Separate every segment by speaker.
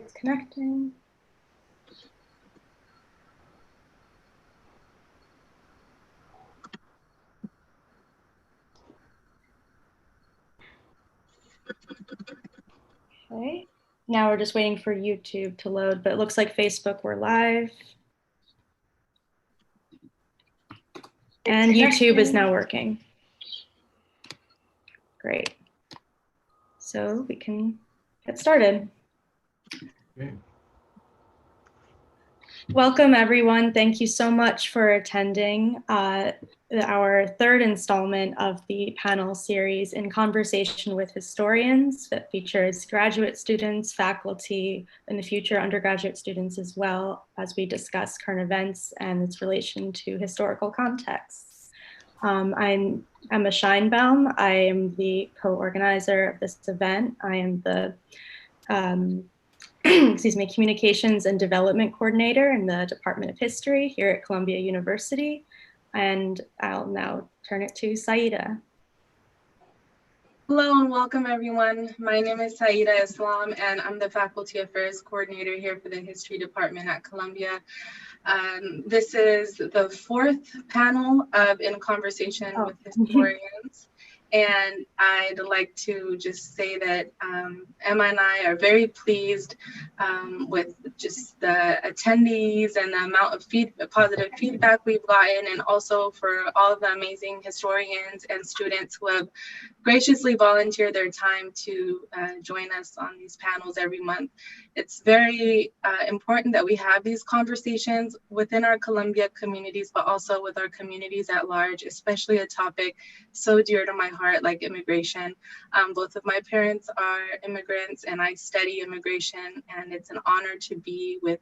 Speaker 1: It's connecting. Okay, now we're just waiting for YouTube to load, but it looks like Facebook we're live. And YouTube is now working. Great. So we can get started. Okay. Welcome, everyone. Thank you so much for attending our third installment of the panel series in conversation with historians that features graduate students, faculty, in the future undergraduate students as well, as we discuss current events and its relation to historical contexts. I'm Emma Sheinbaum. I am the co-organizer of this event. I am the Communications and Development Coordinator in the Department of History here at Columbia University. And I'll now turn it to Saeeda.
Speaker 2: Hello and welcome everyone. My name is Saeeda Islam and I'm the Faculty Affairs Coordinator here for the History Department at Columbia. This is the fourth panel of In Conversation with Historians. And I'd like to just say that Emma and I are very pleased with just the attendees and the amount of positive feedback we've gotten, and also for all of the amazing historians and students who have graciously volunteered their time to join us on these panels every month. It's very important that we have these conversations within our Columbia communities, but also with our communities at large, especially a topic so dear to my heart like immigration. Both of my parents are immigrants and I study immigration, and it's an honor to be with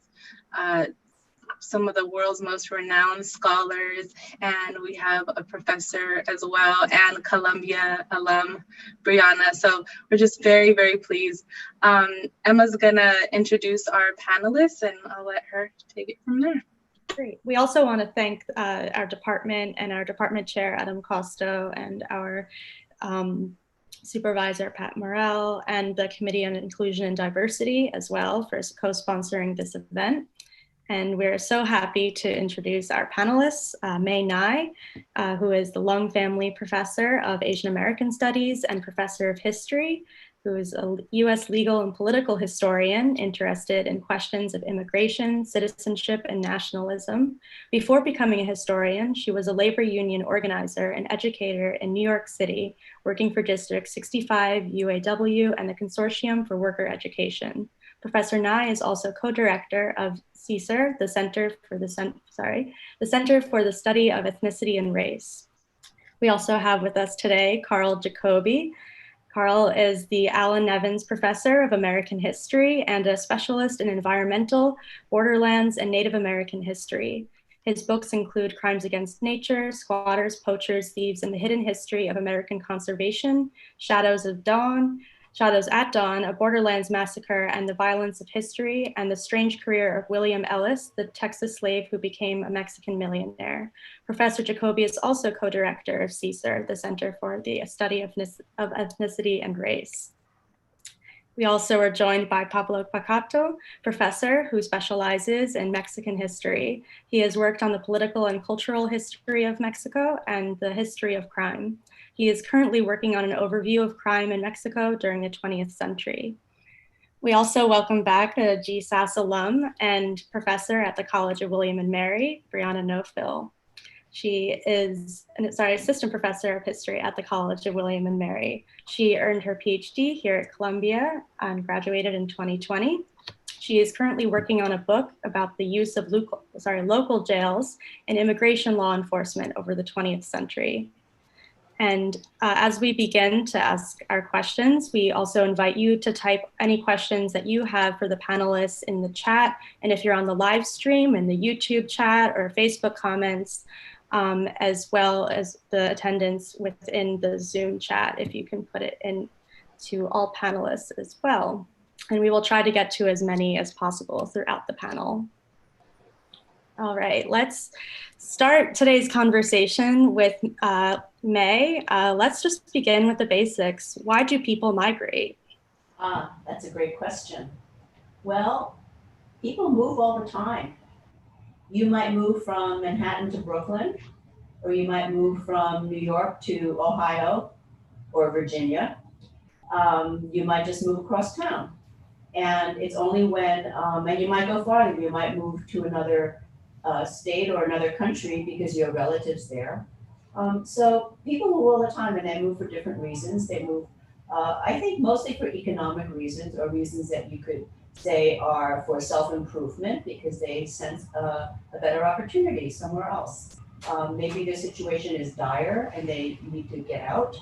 Speaker 2: some of the world's most renowned scholars, and we have a professor as well and Columbia alum, Brianna. So we're just very, very pleased. Emma's gonna introduce our panelists and I'll let her take it from there.
Speaker 1: Great. We also want to thank our department and our department chair, Adam Costo, and our supervisor, Pat Morrell, and the Committee on Inclusion and Diversity as well for co-sponsoring this event. And we're so happy to introduce our panelists, May Nai, who is the Lung Family Professor of Asian American Studies and Professor of History, who is a US legal and political historian interested in questions of immigration, citizenship, and nationalism. Before becoming a historian, she was a labor union organizer and educator in New York City, working for District 65 UAW and the Consortium for Worker Education. Professor Nai is also co-director of CSER, the Center for the Study of Ethnicity and Race. We also have with us today Carl Jacoby. Carl is the Allen Nevins Professor of American History and a specialist in environmental, borderlands, and Native American history. His books include Crimes Against Nature, Squatters, Poachers, Thieves, and the Hidden History of American Conservation, Shadows at Dawn, A Borderlands Massacre and the Violence of History, and The Strange Career of William Ellis, the Texas slave who became a Mexican millionaire. Professor Jacoby is also co-director of CSER, the Center for the Study of Ethnicity and Race. We also are joined by Pablo Piccato, professor who specializes in Mexican history. He has worked on the political and cultural history of Mexico and the history of crime. He is currently working on an overview of crime in Mexico during the 20th century. We also welcome back a GSAS alum and professor at the College of William and Mary, Brianna Nofil. She is assistant professor of history at the College of William and Mary. She earned her PhD here at Columbia and graduated in 2020. She is currently working on a book about the use of local jails in immigration law enforcement over the 20th century. And as we begin to ask our questions, we also invite you to type any questions that you have for the panelists in the chat. And if you're on the live stream, in the YouTube chat or Facebook comments, as well as the attendance within the Zoom chat, if you can put it in to all panelists as well. And we will try to get to as many as possible throughout the panel. All right, let's start today's conversation with May. Let's just begin with the basics. Why do people migrate?
Speaker 3: That's a great question. Well, people move all the time. You might move from Manhattan to Brooklyn, or you might move from New York to Ohio or Virginia. You might just move across town. And it's only when, and you might go farther, you might move to another state or another country because you have relatives there. So people move all the time and they move for different reasons. They move, I think mostly for economic reasons or reasons that you could say are for self-improvement because they sense a better opportunity somewhere else. Maybe their situation is dire and they need to get out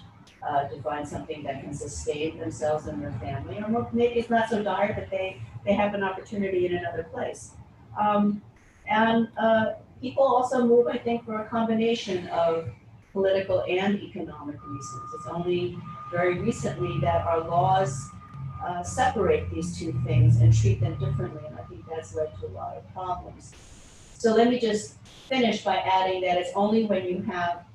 Speaker 3: to find something that can sustain themselves and their family, or maybe it's not so dire, but they have an opportunity in another place. And people also move, I think, for a combination of political and economic reasons. It's only very recently that our laws separate these two things and treat them differently, and I think that's led to a lot of problems. So let me just finish by adding that it's only when you have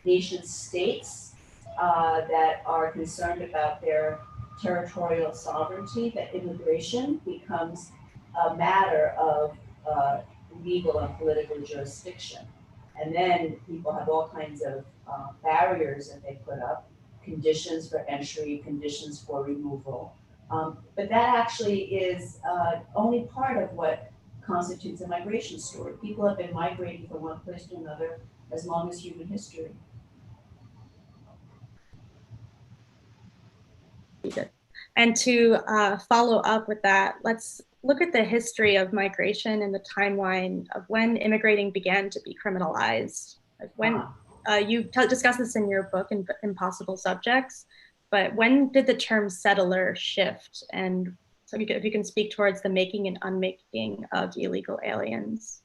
Speaker 3: nation states that are concerned about their territorial sovereignty that immigration becomes a matter of legal and political jurisdiction. And then people have all kinds of barriers that they put up, conditions for entry, conditions for removal. But that actually is only part of what constitutes a migration story. People have been migrating from one place to another as long as human history.
Speaker 1: And to follow up with that, let's look at the history of migration and the timeline of when immigrating began to be criminalized. Like when you discuss this in your book, Impossible Subjects, but when did the term settler shift? And so if you can speak towards the making and unmaking of illegal aliens.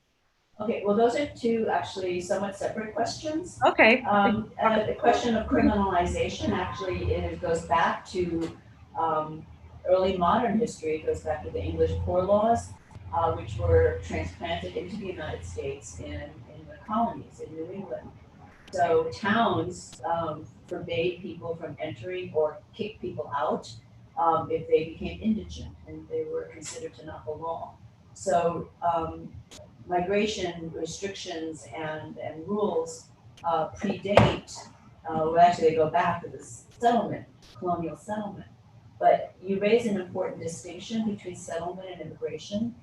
Speaker 3: Okay, well, those are two actually somewhat separate questions.
Speaker 1: Okay.
Speaker 3: The question of criminalization actually goes back to early modern history. It goes back to the English Poor Laws, which were transplanted into the United States in the colonies in New England. So towns forbade people from entering or kicked people out if they became indigent and they were considered to not belong. So migration restrictions and rules predate, well, actually they go back to this settlement, colonial settlement. But you raise an important distinction between settlement and immigration.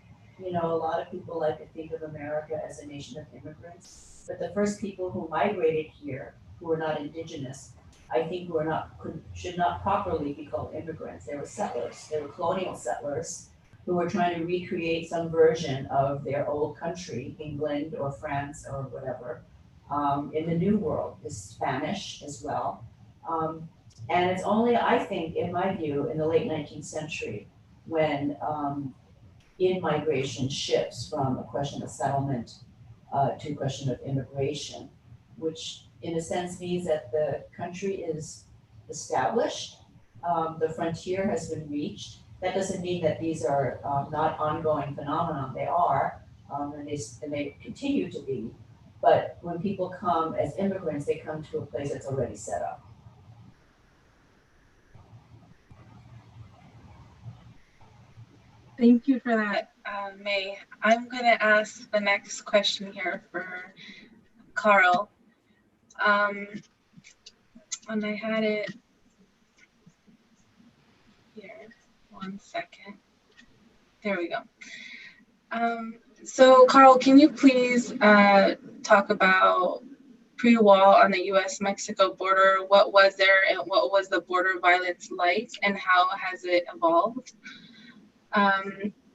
Speaker 3: You know, a lot of people like to think of America as a nation of immigrants, but the first people who migrated here, who were not indigenous, I think should not properly be called immigrants. They were settlers, they were colonial settlers who were trying to recreate some version of their old country, England or France or whatever, in the New World, is Spanish as well. And it's only, I think, in my view, in the late 19th century, when in-migration shifts from a question of settlement to a question of immigration, which in a sense means that the country is established, the frontier has been reached. That doesn't mean that these are not ongoing phenomena. They are, and they continue to be. But when people come as immigrants, they come to a place that's already set up.
Speaker 2: Thank you for that, May. I'm going to ask the next question here for Carl. And I had it here. 1 second. There we go. So Carl, can you please talk about pre-wall on the US-Mexico border? What was there and what was the border violence like and how has it evolved?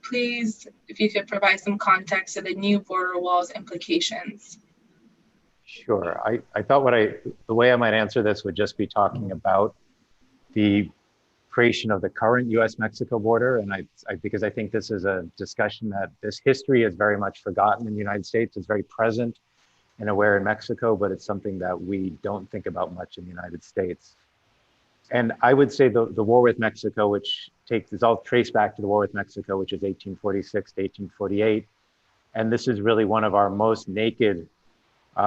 Speaker 2: Please, if you could provide some context to the new border walls implications.
Speaker 4: Sure. I thought the way I might answer this would just be talking about the creation of the current US-Mexico border. And because I think this is a discussion that this history is very much forgotten in the United States. It's very present and aware in Mexico, but it's something that we don't think about much in the United States. And I would say the war with Mexico, which is all traced back to the war with Mexico, which is 1846 to 1848. And this is really one of our most naked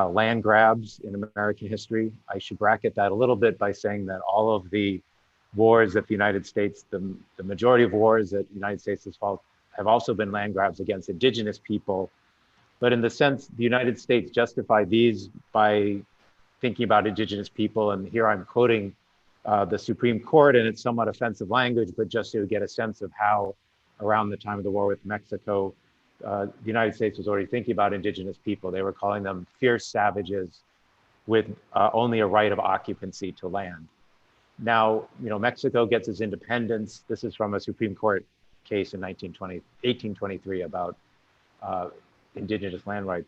Speaker 4: land grabs in American history. I should bracket that a little bit by saying that all of the wars that the United States, the majority of wars that the United States have also been land grabs against indigenous people. But in the sense, the United States justified these by thinking about indigenous people. And here I'm quoting the Supreme Court, and it's somewhat offensive language, but just to get a sense of how around the time of the war with Mexico, the United States was already thinking about indigenous people. They were calling them fierce savages with only a right of occupancy to land. Now, Mexico gets its independence. This is from a Supreme Court case in 1823 about indigenous land rights.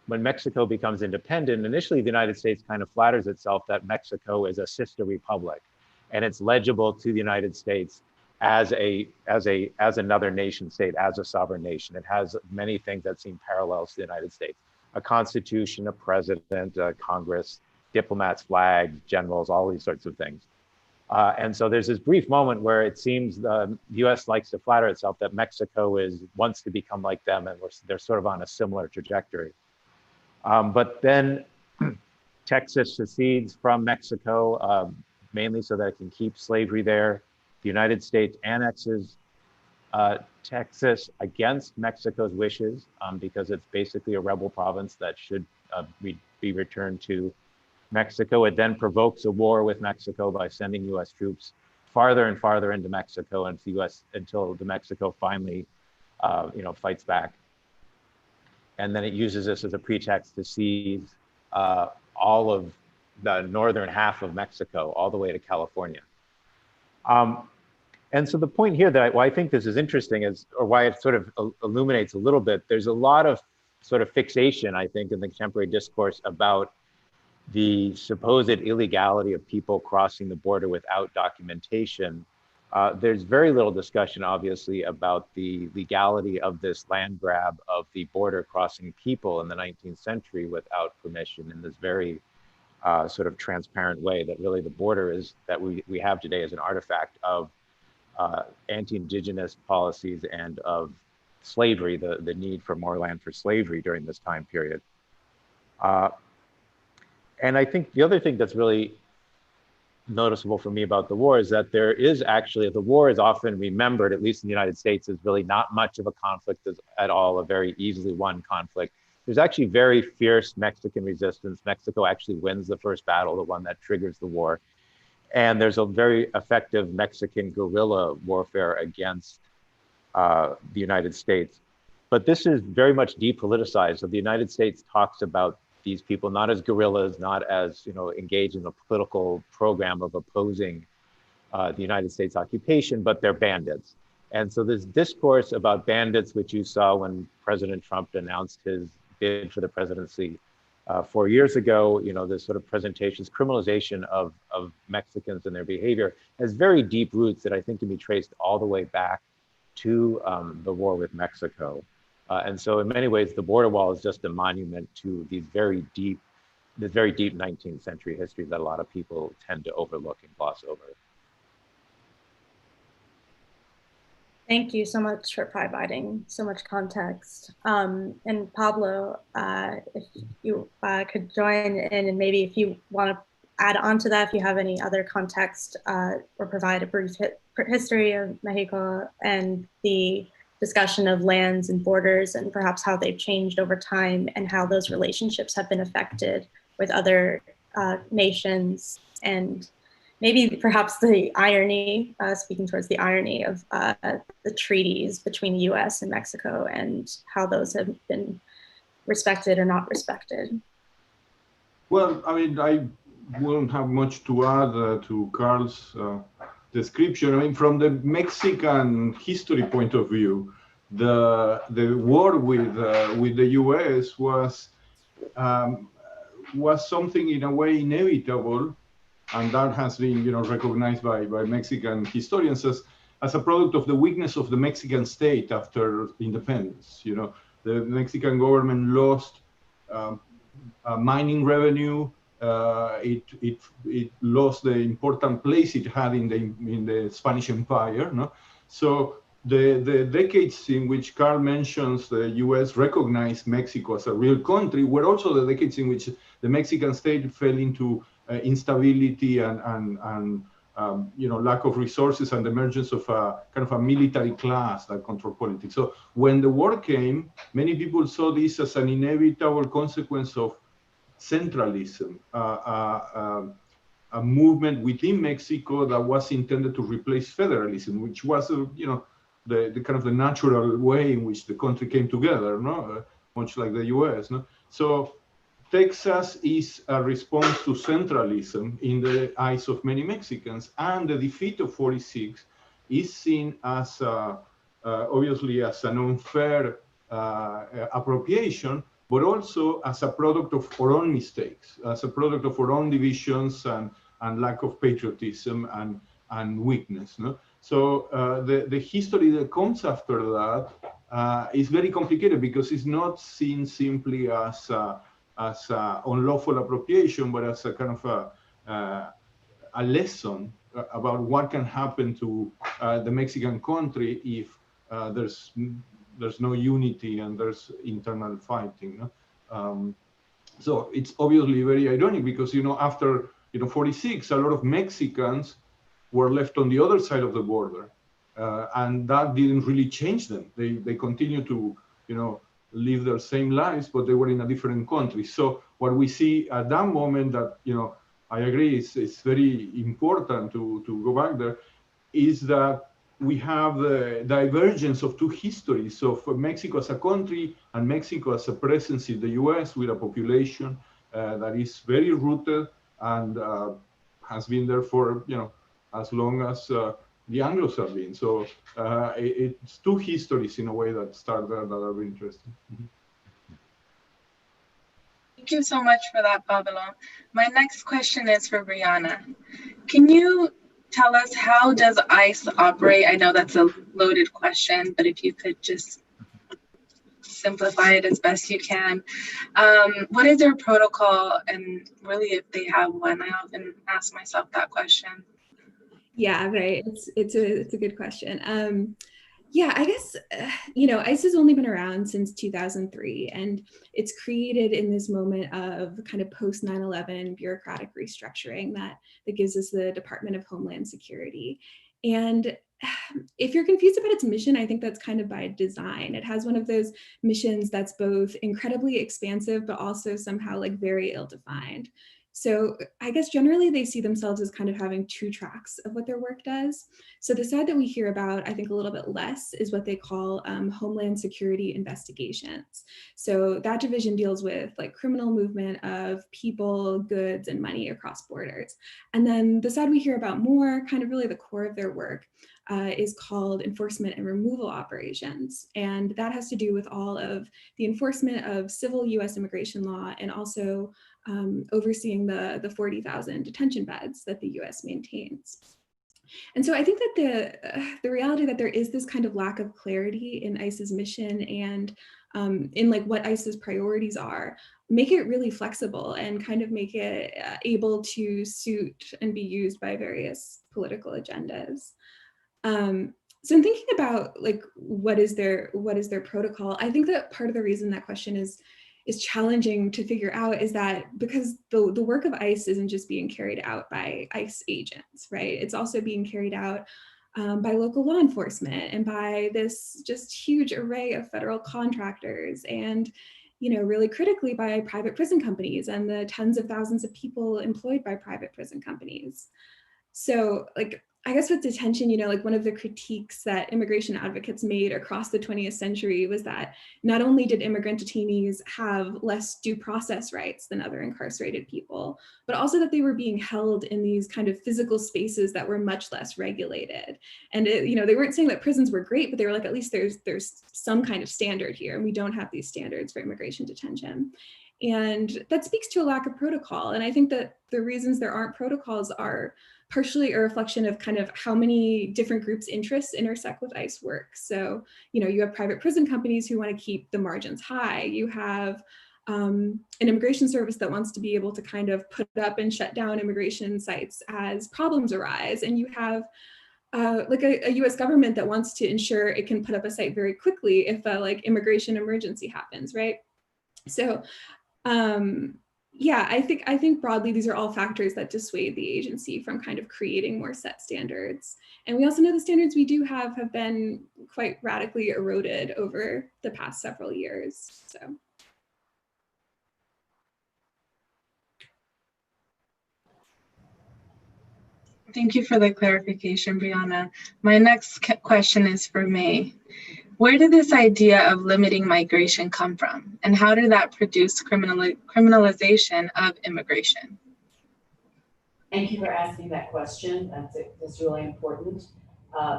Speaker 4: When Mexico becomes independent, initially the United States kind of flatters itself that Mexico is a sister republic, and it's legible to the United States as another nation state, as a sovereign nation. It has many things that seem parallels to the United States: a constitution, a president, a Congress, diplomats, flags, generals, all these sorts of things. And so there's this brief moment where it seems the US likes to flatter itself that Mexico wants to become like them, and they're sort of on a similar trajectory. But then Texas secedes from Mexico, mainly so that it can keep slavery there. The United States annexes Texas against Mexico's wishes, because it's basically a rebel province that should be returned to Mexico. It then provokes a war with Mexico by sending US troops farther and farther into Mexico until the Mexico finally fights back. And then it uses this as a pretext to seize all of the northern half of Mexico, all the way to California. And so the point here why I think this is interesting or why it sort of illuminates a little bit, there's a lot of sort of fixation, I think, in the contemporary discourse about the supposed illegality of people crossing the border without documentation. There's very little discussion, obviously, about the legality of this land grab of the border crossing people in the 19th century without permission, in this very sort of transparent way that really the border that we have today is an artifact of anti-indigenous policies and of slavery, the need for more land for slavery during this time period. And I think the other thing that's really noticeable for me about the war is that the war is often remembered, at least in the United States, as really not much of a conflict at all, a very easily won conflict. There's actually very fierce Mexican resistance. Mexico actually wins the first battle, the one that triggers the war. And there's a very effective Mexican guerrilla warfare against the United States. But this is very much depoliticized. So the United States talks about these people not as guerrillas, not as engaged in a political program of opposing the United States occupation, but they're bandits. And so this discourse about bandits, which you saw when President Trump announced his bid for the presidency 4 years ago, this sort of presentations, criminalization of Mexicans and their behavior, has very deep roots that I think can be traced all the way back to the war with Mexico. And so in many ways, the border wall is just a monument to this very deep 19th century history that a lot of people tend to overlook and gloss over.
Speaker 1: Thank you so much for providing so much context. And Pablo, if you could join in, and maybe if you want to add on to that, if you have any other context or provide a brief history of Mexico and the discussion of lands and borders and perhaps how they've changed over time and how those relationships have been affected with other nations, and maybe perhaps the irony, speaking towards the irony of the treaties between the US and Mexico and how those have been respected or not respected.
Speaker 5: Well, I mean, I won't have much to add to Carl's description. I mean, from the Mexican history point of view, the war with the US was something in a way inevitable, and that has been recognized by Mexican historians as a product of the weakness of the Mexican state after independence. The Mexican government lost mining revenue. It lost the important place it had in the Spanish Empire. No? So the decades in which Carl mentions the US recognized Mexico as a real country were also the decades in which the Mexican state fell into instability and lack of resources and the emergence of a kind of a military class that control politics. So when the war came, many people saw this as an inevitable consequence of centralism, a movement within Mexico that was intended to replace federalism, which was, the kind of the natural way in which the country came together, no? Much like the US. No? So Texas is a response to centralism in the eyes of many Mexicans, and the defeat of 46 is seen as obviously as an unfair appropriation, but also as a product of our own mistakes, as a product of our own divisions and lack of patriotism and weakness. No? So the history that comes after that is very complicated because it's not seen simply as unlawful appropriation, but as a kind of a lesson about what can happen to the Mexican country if there's no unity and there's internal fighting. No? So it's obviously very ironic because after 46, a lot of Mexicans were left on the other side of the border, and that didn't really change them. They continue to live their same lives, but they were in a different country. So what we see at that moment that, I agree, it's very important to go back there, is that we have the divergence of two histories of Mexico as a country and Mexico as a presence in the US with a population that is very rooted and has been there for, as long as the Anglos have been. So it's two histories in a way that start there that are interesting. Mm-hmm.
Speaker 2: Thank you so much for that, Pablo. My next question is for Brianna. Can you tell us, how does ICE operate? I know that's a loaded question, but if you could just simplify it as best you can. What is their protocol, and really if they have one? I often ask myself that question.
Speaker 6: Yeah, right. It's a good question. Yeah, I guess, ICE has only been around since 2003, and it's created in this moment of kind of post 9/11 bureaucratic restructuring that gives us the Department of Homeland Security. And if you're confused about its mission, I think that's kind of by design. It has one of those missions that's both incredibly expansive, but also somehow like very ill-defined. So I guess generally they see themselves as kind of having two tracks of what their work does. So the side that we hear about, I think a little bit less, is what they call Homeland Security investigations. So that division deals with like criminal movement of people, goods, and money across borders. And then the side we hear about more, kind of really the core of their work, is called enforcement and removal operations. And that has to do with all of the enforcement of civil US immigration law and also overseeing the 40,000 detention beds that the US maintains. And so I think that the reality that there is this kind of lack of clarity in ICE's mission and in like what ICE's priorities are, make it really flexible and kind of make it able to suit and be used by various political agendas. So in thinking about like what is their protocol, I think that part of the reason that question is challenging to figure out is that because the work of ICE isn't just being carried out by ICE agents, right? It's also being carried out by local law enforcement and by this just huge array of federal contractors and, really critically by private prison companies and the tens of thousands of people employed by private prison companies. So like, I guess with detention, like one of the critiques that immigration advocates made across the 20th century was that not only did immigrant detainees have less due process rights than other incarcerated people, but also that they were being held in these kind of physical spaces that were much less regulated. And they weren't saying that prisons were great, but they were like, at least there's some kind of standard here, and we don't have these standards for immigration detention. And that speaks to a lack of protocol. And I think that the reasons there aren't protocols are partially a reflection of kind of how many different groups' interests intersect with ICE work. So, you have private prison companies who want to keep the margins high. You have an immigration service that wants to be able to kind of put up and shut down immigration sites as problems arise. And you have like a US government that wants to ensure it can put up a site very quickly if a like immigration emergency happens, right? So, Yeah, I think broadly these are all factors that dissuade the agency from kind of creating more set standards. And we also know the standards we do have been quite radically eroded over the past several years. So.
Speaker 2: Thank you for the clarification, Brianna. My next question is for May. Where did this idea of limiting migration come from? And how did that produce criminalization of immigration?
Speaker 3: Thank you for asking that question. That's really important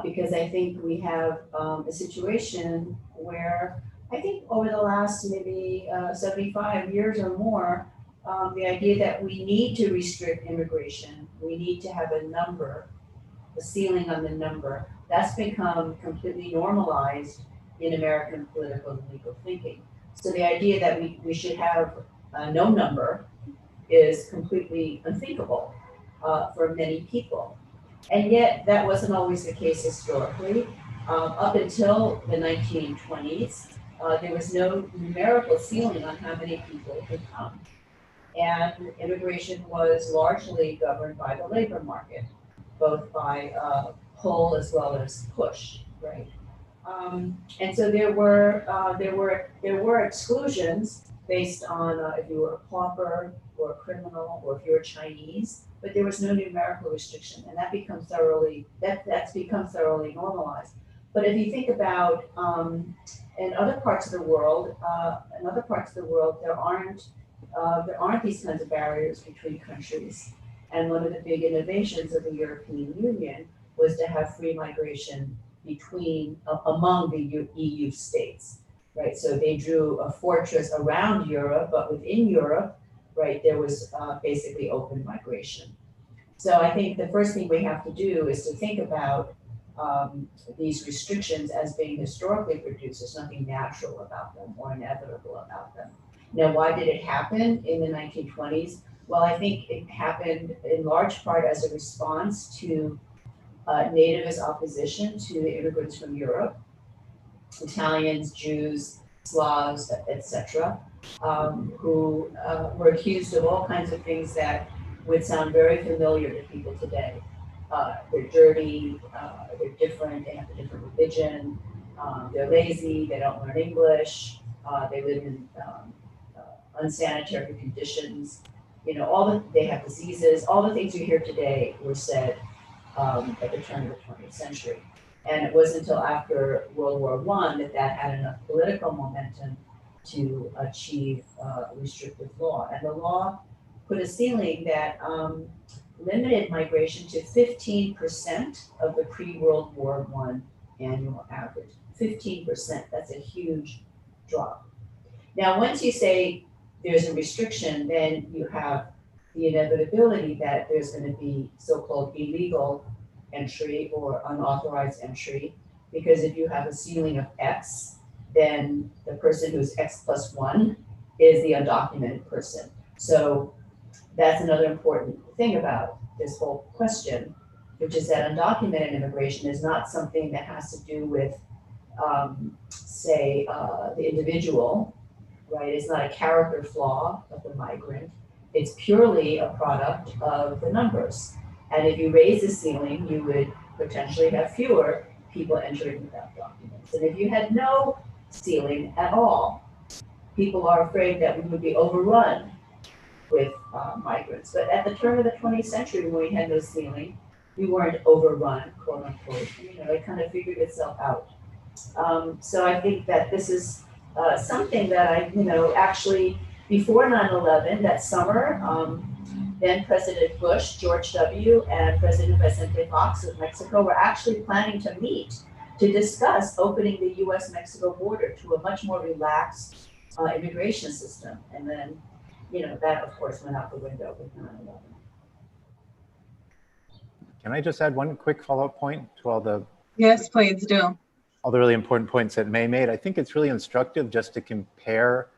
Speaker 3: because I think we have a situation where I think over the last maybe 75 years or more, the idea that we need to restrict immigration, we need to have a number, a ceiling on the number, that's become completely normalized in American political and legal thinking. So the idea that we should have no number is completely unthinkable for many people. And yet that wasn't always the case historically. Up until the 1920s, there was no numerical ceiling on how many people could come. And immigration was largely governed by the labor market, both by pull as well as push, right? And so there were exclusions based on if you were a pauper or a criminal or if you were Chinese, but there was no numerical restriction, and that's become thoroughly normalized. But if you think about in other parts of the world, there aren't these kinds of barriers between countries. And one of the big innovations of the European Union was to have free migration among the EU states, right? So they drew a fortress around Europe, but within Europe, right, there was basically open migration. So I think the first thing we have to do is to think about these restrictions as being historically produced. There's nothing natural about them or inevitable about them. Now, why did it happen in the 1920s? Well, I think it happened in large part as a response to nativist opposition to the immigrants from Europe, Italians, Jews, Slavs, etc., who were accused of all kinds of things that would sound very familiar to people today. They're dirty, they're different, they have a different religion, they're lazy, they don't learn English, they live in unsanitary conditions, they have diseases, all the things you hear today were said at the turn of the 20th century. And it wasn't until after World War I that had enough political momentum to achieve restrictive law. And the law put a ceiling that limited migration to 15% of the pre-World War I annual average. 15%, that's a huge drop. Now, once you say there's a restriction, then you have the inevitability that there's going to be so-called illegal entry or unauthorized entry, because if you have a ceiling of X, then the person who's X plus 1 is the undocumented person. So that's another important thing about this whole question, which is that undocumented immigration is not something that has to do with, the individual, right? It's not a character flaw of the migrant. It's purely a product of the numbers. And if you raise the ceiling, you would potentially have fewer people entering without documents. And if you had no ceiling at all, people are afraid that we would be overrun with migrants. But at the turn of the 20th century, when we had no ceiling, we weren't overrun, quote unquote. It kind of figured itself out. So I think that this is something that actually before 9/11, that summer, then President Bush, George W., and President Vicente Fox of Mexico were actually planning to meet to discuss opening the US-Mexico border to a much more relaxed immigration system. And then, that of course went out the window with 9/11.
Speaker 4: Can I just add one quick follow-up point to all the
Speaker 2: Yes, please do.
Speaker 4: All the really important points that May made? I think it's really instructive just to compare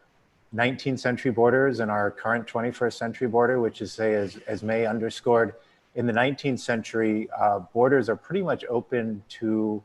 Speaker 4: 19th century borders and our current 21st century border, which is, say, as May underscored, in the 19th century, borders are pretty much open to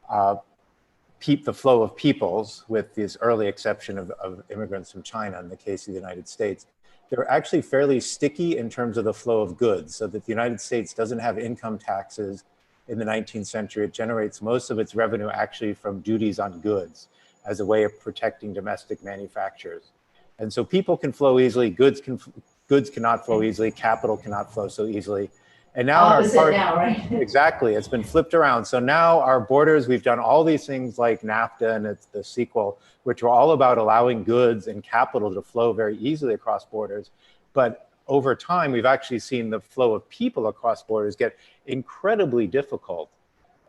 Speaker 4: the flow of peoples, with this early exception of immigrants from China in the case of the United States. they're actually fairly sticky in terms of the flow of goods, so that the United States doesn't have income taxes in the 19th century. It generates most of its revenue actually from duties on goods as a way of protecting domestic manufacturers. And so people can flow easily, goods cannot flow easily, capital cannot flow so easily. And now
Speaker 3: opposite now, right?
Speaker 4: Exactly, it's been flipped around. So now our borders, we've done all these things like NAFTA and it's the sequel, which were all about allowing goods and capital to flow very easily across borders. But over time, we've actually seen the flow of people across borders get incredibly difficult.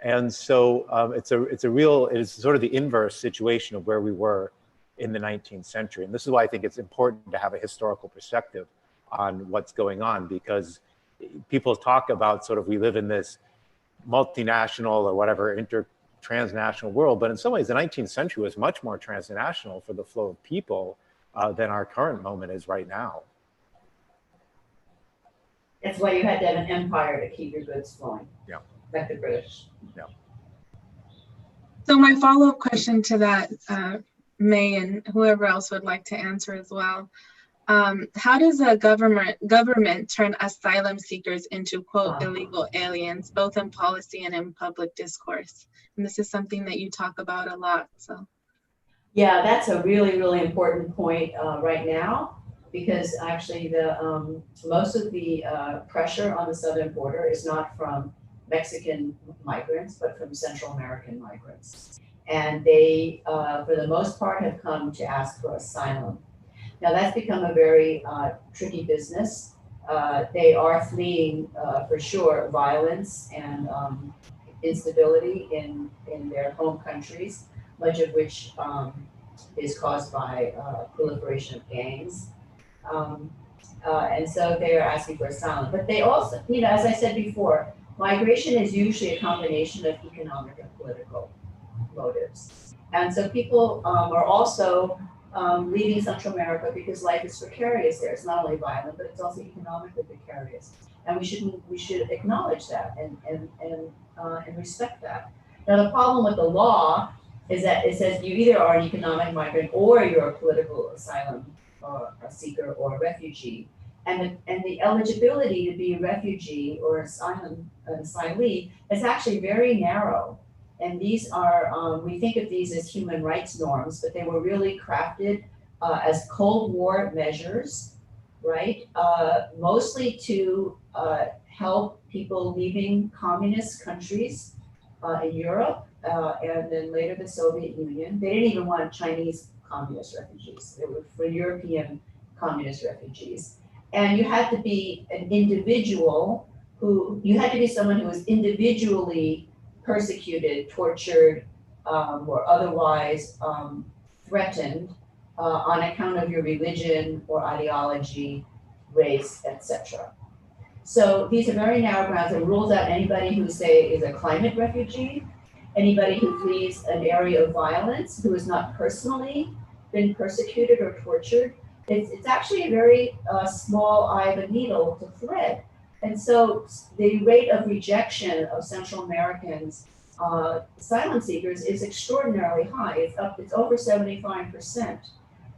Speaker 4: And so it is sort of the inverse situation of where we were in the 19th century. And this is why I think it's important to have a historical perspective on what's going on, because people talk about sort of, we live in this multinational or whatever transnational world, but in some ways the 19th century was much more transnational for the flow of people than our current moment is right now.
Speaker 3: That's why you had to have an empire to keep your goods flowing.
Speaker 4: Yeah.
Speaker 3: Like the British.
Speaker 4: Yeah.
Speaker 2: So my follow-up question to that, May, and whoever else would like to answer as well. How does a government turn asylum seekers into, quote, illegal aliens, both in policy and in public discourse? And this is something that you talk about a lot, so.
Speaker 3: Yeah, that's a really, really important point right now, because actually the most of the pressure on the southern border is not from Mexican migrants, but from Central American migrants. And they, for the most part, have come to ask for asylum. Now that's become a very tricky business. They are fleeing, for sure, violence and instability in their home countries, much of which is caused by proliferation of gangs. And so they are asking for asylum. But they also, you know, as I said before, migration is usually a combination of economic and political motives. And so people are also leaving Central America because life is precarious there. It's not only violent, but it's also economically precarious. And we should acknowledge that and respect that. Now the problem with the law is that it says you either are an economic migrant or you're a political asylum a seeker or a refugee. And the eligibility to be a refugee or an asylee is actually very narrow. And these are, we think of these as human rights norms, but they were really crafted as Cold War measures, right? Mostly to help people leaving communist countries in Europe and then later the Soviet Union. They didn't even want Chinese communist refugees. They were for European communist refugees. And you had to be an individual you had to be someone who was individually persecuted, tortured, or otherwise threatened on account of your religion or ideology, race, etc. So these are very narrow grounds. It rules out anybody who, say, is a climate refugee, anybody who flees an area of violence, who has not personally been persecuted or tortured. It's actually a very small eye of a needle to thread. And so the rate of rejection of Central Americans, asylum seekers, is extraordinarily high. It's over 75%.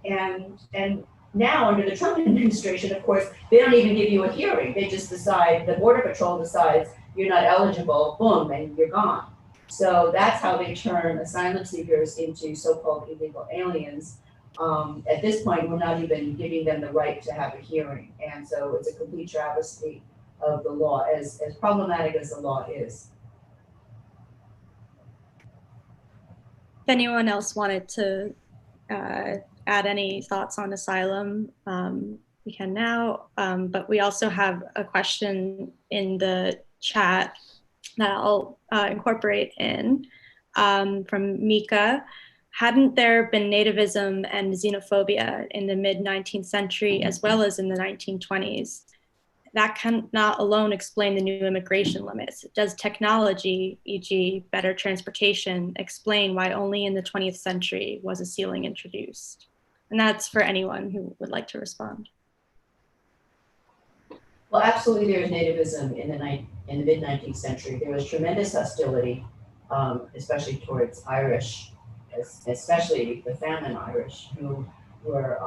Speaker 3: And now under the Trump administration, of course, they don't even give you a hearing. They just decide, the Border Patrol decides you're not eligible, boom, and you're gone. So that's how they turn asylum seekers into so-called illegal aliens. At this point, we're not even giving them the right to have a hearing. And so it's a complete travesty of the law, as problematic as the law is.
Speaker 1: If anyone else wanted to add any thoughts on asylum, we can now. But we also have a question in the chat that I'll incorporate in from Mika. Hadn't there been nativism and xenophobia in the mid-19th century as well as in the 1920s? That cannot alone explain the new immigration limits. Does technology, e.g. better transportation, explain why only in the 20th century was a ceiling introduced? And that's for anyone who would like to respond.
Speaker 3: Well, absolutely, there was nativism in the mid-19th century. There was tremendous hostility, especially towards Irish, especially the famine Irish, who were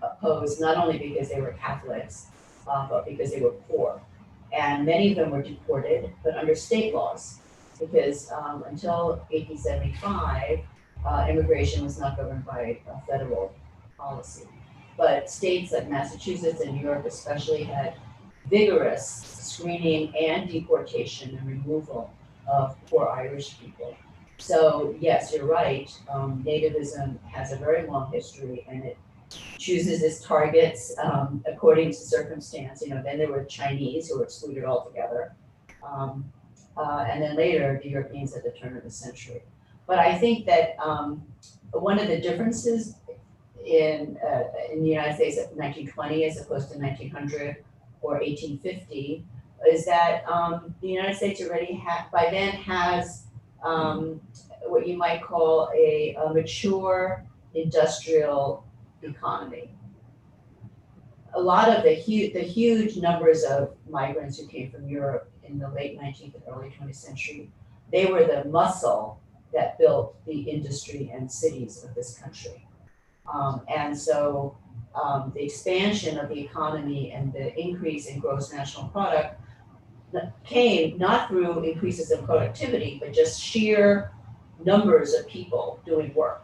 Speaker 3: opposed not only because they were Catholics, but because they were poor. And many of them were deported, but under state laws, because until 1875, immigration was not governed by federal policy. But states like Massachusetts and New York especially had vigorous screening and deportation and removal of poor Irish people. So yes, you're right, nativism has a very long history and it chooses its targets according to circumstance. You know, then there were Chinese who were excluded altogether. And then later, the Europeans at the turn of the century. But I think that one of the differences in the United States of 1920 as opposed to 1900 or 1850 is that the United States already by then has what you might call a mature industrial economy. A lot of the huge numbers of migrants who came from Europe in the late 19th and early 20th century, they were the muscle that built the industry and cities of this country. And so the expansion of the economy and the increase in gross national product came not through increases in productivity, but just sheer numbers of people doing work.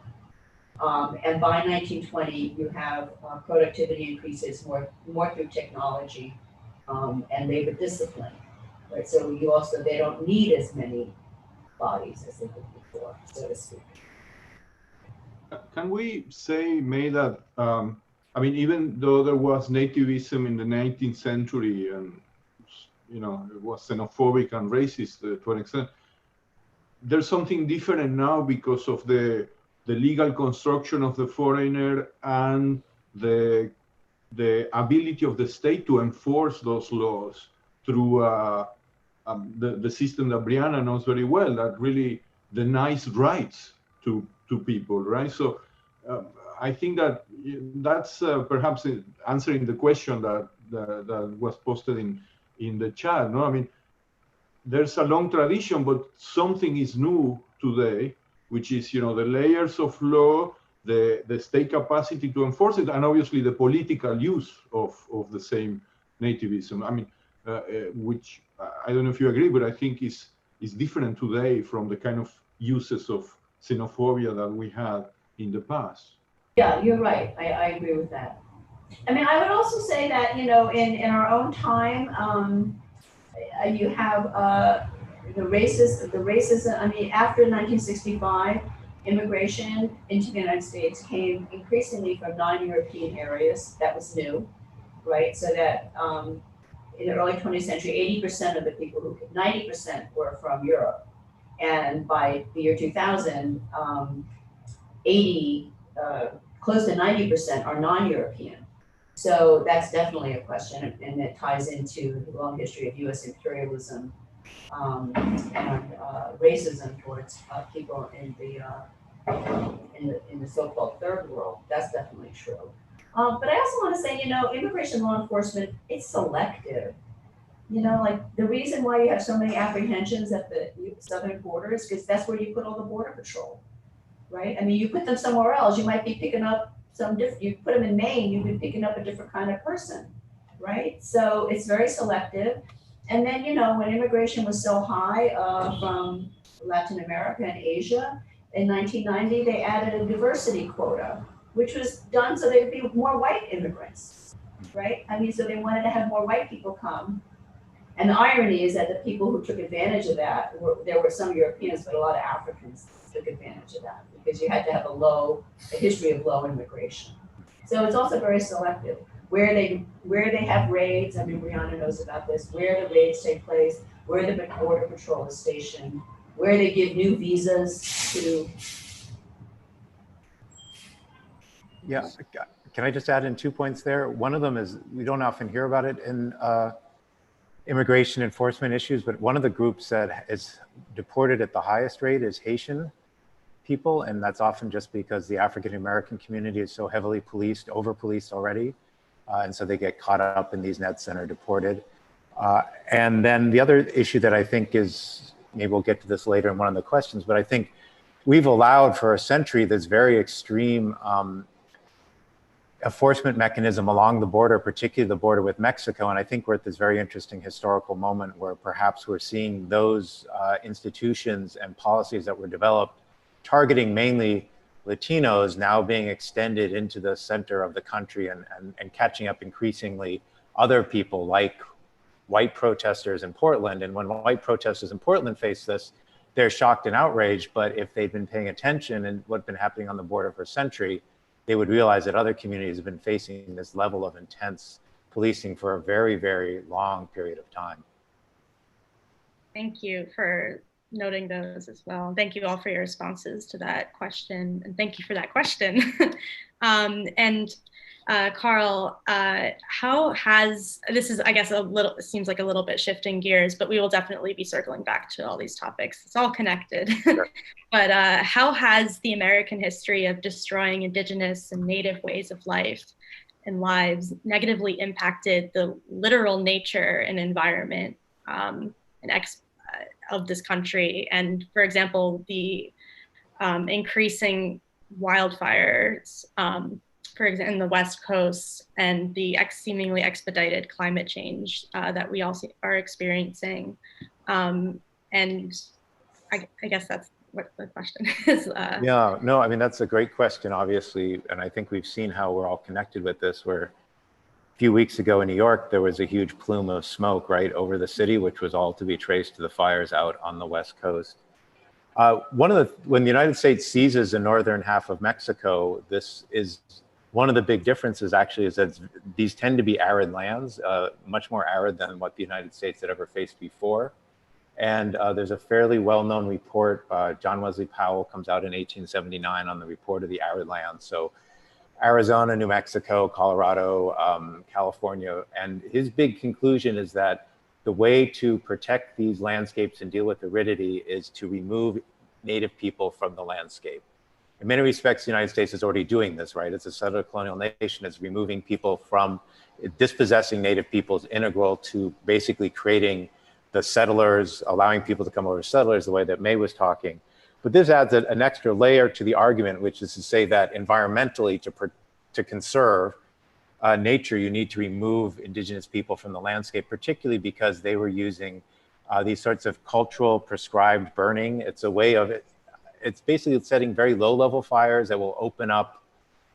Speaker 3: And by 1920, you have productivity increases more through technology and labor discipline, right? So you also, they don't need as many bodies as they did before, so to speak.
Speaker 5: Can we say, May, that, I mean, even though there was nativism in the 19th century and, you know, it was xenophobic and racist to an extent, there's something different now because of the legal construction of the foreigner and the ability of the state to enforce those laws through the system that Brianna knows very well, that really denies rights to people, right? So I think that that's perhaps answering the question that was posted in the chat. No, I mean, there's a long tradition, but something is new today, which is, you know, the layers of law, the state capacity to enforce it, and obviously the political use of the same nativism. I mean, which I don't know if you agree, but I think is different today from the kind of uses of xenophobia that we had in the past.
Speaker 3: Yeah, you're right. I agree with that. I mean, I would also say that, you know, in our own time, you have the racism. I mean, after 1965, immigration into the United States came increasingly from non-European areas. That was new, right? So that in the early 20th century, 80% of the people 90% were from Europe. And by the year 2000, close to 90% are non-European. So that's definitely a question, and it ties into the long history of U.S. imperialism and racism towards people in the so-called third world. That's definitely true. But I also want to say, you know, immigration law enforcement, it's selective. You know, like the reason why you have so many apprehensions at the southern border is because that's where you put all the border patrol, right? I mean, you put them somewhere else, you might be picking up some different, you put them in Maine, you'd be picking up a different kind of person, right? So it's very selective. And then, you know, when immigration was so high from Latin America and Asia, in 1990, they added a diversity quota, which was done so there'd be more white immigrants, right? I mean, so they wanted to have more white people come. And the irony is that the people who took advantage of that, there were some Europeans, but a lot of Africans took advantage of that because you had to have a history of low immigration. So it's also very selective. Where they have raids, I mean, Brianna knows about this, where the raids take place, where the border patrol is stationed, where they give new visas to.
Speaker 4: Yeah, can I just add in 2 points there? One of them is, we don't often hear about it in immigration enforcement issues, but one of the groups that is deported at the highest rate is Haitian people, and that's often just because the African-American community is so heavily policed, over-policed already, and so they get caught up in these nets and are deported. And then the other issue that I think is, maybe we'll get to this later in one of the questions, but I think we've allowed for a century this very extreme enforcement mechanism along the border, particularly the border with Mexico. And I think we're at this very interesting historical moment where perhaps we're seeing those institutions and policies that were developed targeting mainly Latinos now being extended into the center of the country and catching up increasingly other people like white protesters in Portland. And when white protesters in Portland face this, they're shocked and outraged. But if they've been paying attention and what's been happening on the border for a century, they would realize that other communities have been facing this level of intense policing for a very, very long period of time.
Speaker 1: Thank you for noting those as well. Thank you all for your responses to that question. And thank you for that question. Carl, how has, this is, I guess, it seems like a little bit shifting gears, but we will definitely be circling back to all these topics. It's all connected. Sure. But how has the American history of destroying Indigenous and Native ways of life and lives negatively impacted the literal nature and environment of this country? And for example, the increasing wildfires, for example, in the West Coast, and the seemingly expedited climate change that we all are experiencing. And I guess that's what the question is.
Speaker 4: Yeah, no, I mean, that's a great question, obviously. And I think we've seen how we're all connected with this, where a few weeks ago in New York, there was a huge plume of smoke right over the city, which was all to be traced to the fires out on the West Coast. When the United States seizes the northern half of Mexico, this is one of the big differences actually is that these tend to be arid lands, much more arid than what the United States had ever faced before. And there's a fairly well-known report, John Wesley Powell comes out in 1879 on the report of the arid lands. So Arizona, New Mexico, Colorado, California. And his big conclusion is that the way to protect these landscapes and deal with aridity is to remove Native people from the landscape. In many respects, the United States is already doing this, right? It's a settler colonial nation. It's removing people from, dispossessing Native peoples integral to basically creating the settlers, allowing people to come over as settlers, the way that May was talking. But this adds an extra layer to the argument, which is to say that environmentally, to conserve nature, you need to remove Indigenous people from the landscape, particularly because they were using these sorts of cultural prescribed burning. It's a way of it. It's basically setting very low-level fires that will open up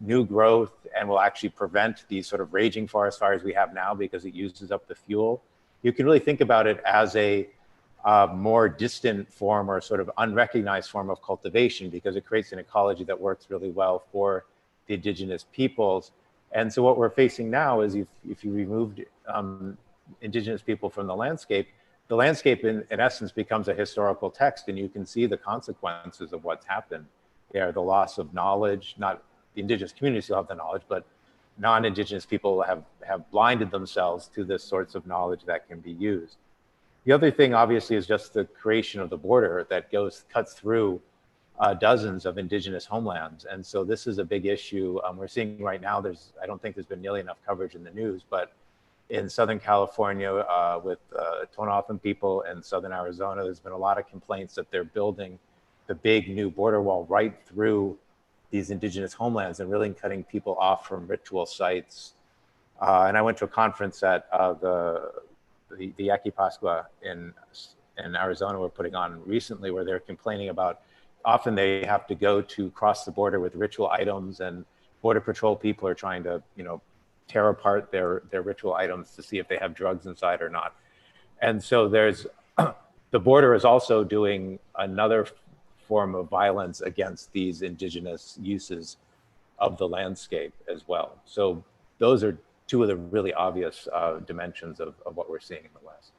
Speaker 4: new growth and will actually prevent these sort of raging forest fires we have now because it uses up the fuel. You can really think about it as a more distant form or sort of unrecognized form of cultivation because it creates an ecology that works really well for the Indigenous peoples. And so what we're facing now is if you removed Indigenous people from the landscape in essence becomes a historical text, and you can see the consequences of what's happened there. The loss of knowledge, not the Indigenous communities still have the knowledge, but non-Indigenous people have blinded themselves to this sorts of knowledge that can be used. The other thing obviously is just the creation of the border that cuts through dozens of Indigenous homelands. And so this is a big issue. We're seeing right now, I don't think there's been nearly enough coverage in the news, but in Southern California with Tohono people and Southern Arizona, there's been a lot of complaints that they're building the big new border wall right through these Indigenous homelands and really cutting people off from ritual sites. And I went to a conference at the Yaqui Pascua in Arizona we're putting on recently, where they're complaining about often they have to go to cross the border with ritual items, and Border Patrol people are trying to, tear apart their ritual items to see if they have drugs inside or not. And so the border is also doing another form of violence against these Indigenous uses of the landscape as well. So those are two of the really obvious dimensions of what we're seeing in the West.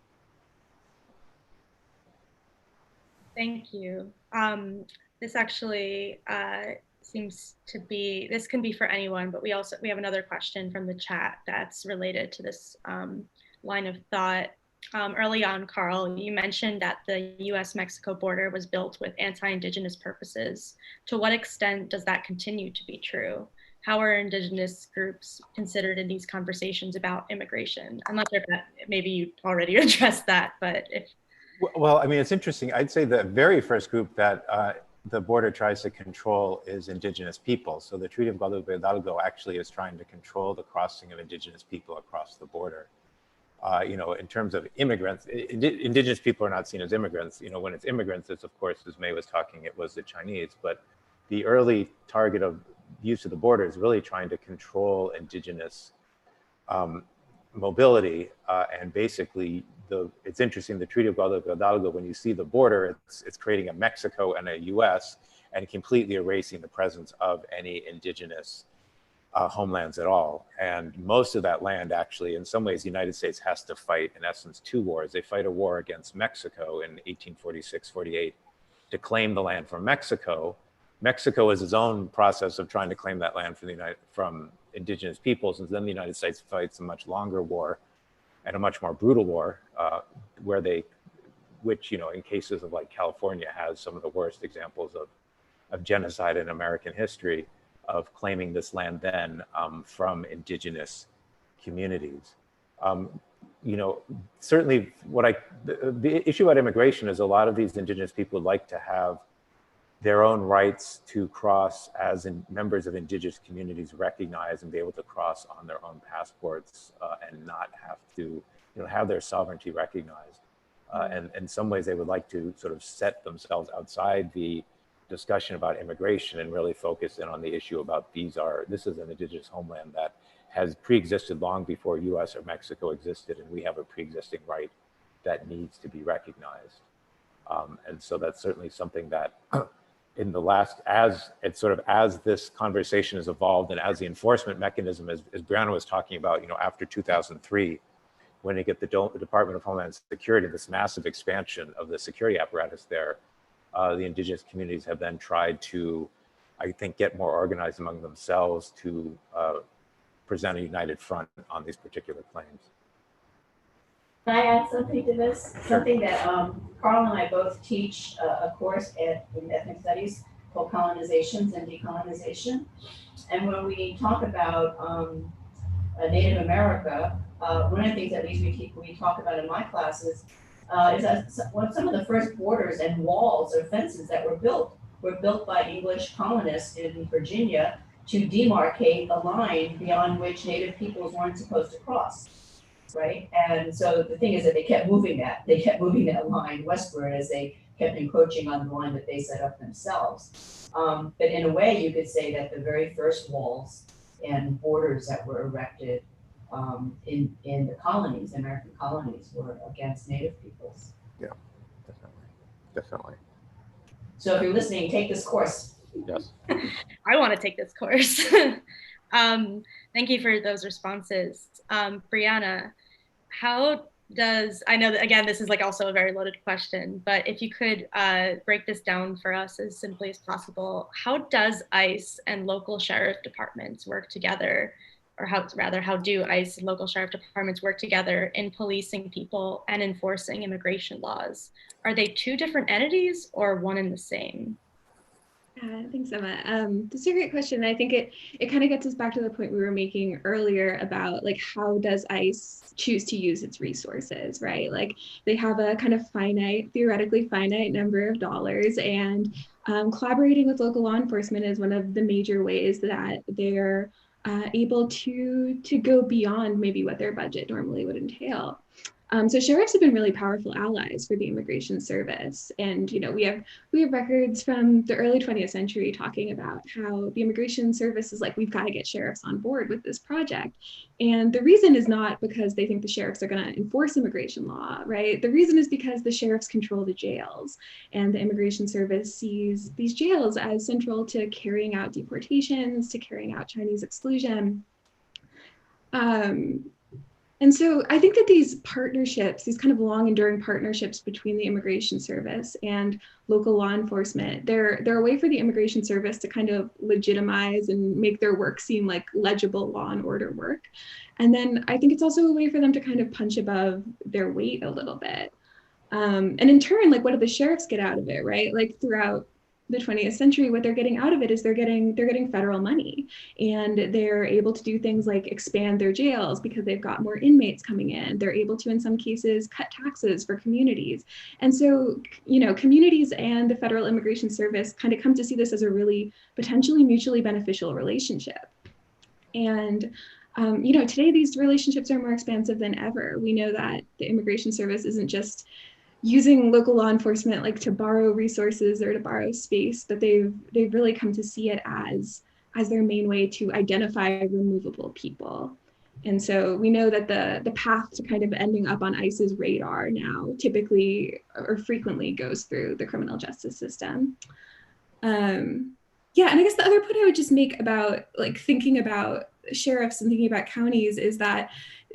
Speaker 1: Thank you. This actually seems to be, this can be for anyone, but we have another question from the chat that's related to this line of thought. Early on, Carl, you mentioned that the US-Mexico border was built with anti-Indigenous purposes. To what extent does that continue to be true? How are Indigenous groups considered in these conversations about immigration? I'm not sure if maybe you already addressed that, but if...
Speaker 4: Well, I mean, it's interesting. I'd say the very first group that the border tries to control is indigenous people. So the Treaty of Guadalupe Hidalgo actually is trying to control the crossing of indigenous people across the border. You know, in terms of immigrants, indigenous people are not seen as immigrants. You know, when it's immigrants, it's of course, as May was talking, it was the Chinese, but the early target of use of the border is really trying to control indigenous mobility. And basically, it's interesting, the Treaty of Guadalupe Hidalgo, when you see the border, it's creating a Mexico and a US and completely erasing the presence of any indigenous homelands at all. And most of that land, actually, in some ways, the United States has to fight, in essence, two wars. They fight a war against Mexico in 1846, 48 to claim the land from Mexico. Mexico is its own process of trying to claim that land from indigenous peoples. And then the United States fights a much longer war and a much more brutal war, which, you know, in cases of like California, has some of the worst examples of genocide in American history, of claiming this land then from indigenous communities. You know, certainly the issue about immigration is a lot of these indigenous people would like to have their own rights to cross as members of indigenous communities recognized and be able to cross on their own passports and not have to, you know, have their sovereignty recognized. And in some ways they would like to sort of set themselves outside the discussion about immigration and really focus in on the issue about this is an indigenous homeland that has pre-existed long before US or Mexico existed, and we have a pre-existing right that needs to be recognized. And so that's certainly something that in the last, as this conversation has evolved and as the enforcement mechanism, as Brianna was talking about, you know, after 2003, when you get the Department of Homeland Security, this massive expansion of the security apparatus there, the indigenous communities have then tried to, I think, get more organized among themselves to present a united front on these particular claims.
Speaker 3: Can I add something to this? Something that Carl and I both teach a course in ethnic studies called Colonizations and Decolonization. And when we talk about Native America, one of the things at least we talk about in my classes is that some of the first borders and walls or fences that were built by English colonists in Virginia to demarcate a line beyond which Native peoples weren't supposed to cross. Right, and so the thing is that they kept moving that line westward as they kept encroaching on the line that they set up themselves. But in a way, you could say that the very first walls and borders that were erected in the colonies, American colonies, were against Native peoples.
Speaker 4: Yeah, definitely.
Speaker 3: So if you're listening, take this course.
Speaker 4: Yes.
Speaker 1: I want to take this course. Thank you for those responses. Brianna, how does, I know that again, this is like also a very loaded question, but if you could break this down for us as simply as possible, how does ICE and local sheriff departments work together, or how do ICE and local sheriff departments work together in policing people and enforcing immigration laws? Are they two different entities or one and the same?
Speaker 6: Thanks, Emma. That's a great question. I think it kind of gets us back to the point we were making earlier about like, how does ICE choose to use its resources, right? Like they have a kind of theoretically finite number of dollars, and collaborating with local law enforcement is one of the major ways that they're able to go beyond maybe what their budget normally would entail. So sheriffs have been really powerful allies for the Immigration Service. And, you know, we have records from the early 20th century talking about how the Immigration Service is like, we've got to get sheriffs on board with this project. And the reason is not because they think the sheriffs are going to enforce immigration law, right? The reason is because the sheriffs control the jails, and the Immigration Service sees these jails as central to carrying out deportations, to carrying out Chinese exclusion. And so I think that these partnerships, these kind of long enduring partnerships between the Immigration Service and local law enforcement, they're a way for the Immigration Service to kind of legitimize and make their work seem like legible law and order work. And then I think it's also a way for them to kind of punch above their weight a little bit. And in turn, like, what do the sheriffs get out of it, right? Like throughout the 20th century, what they're getting out of it is they're getting federal money, and they're able to do things like expand their jails because they've got more inmates coming in. They're able to, in some cases, cut taxes for communities. And so, communities and the Federal Immigration Service kind of come to see this as a really potentially mutually beneficial relationship. And today these relationships are more expansive than ever. We know that the Immigration Service isn't just using local law enforcement like to borrow resources or to borrow space, but they've really come to see it as their main way to identify removable people. And so we know that the path to kind of ending up on ICE's radar now typically or frequently goes through the criminal justice system. And I guess the other point I would just make about like thinking about sheriffs and thinking about counties is that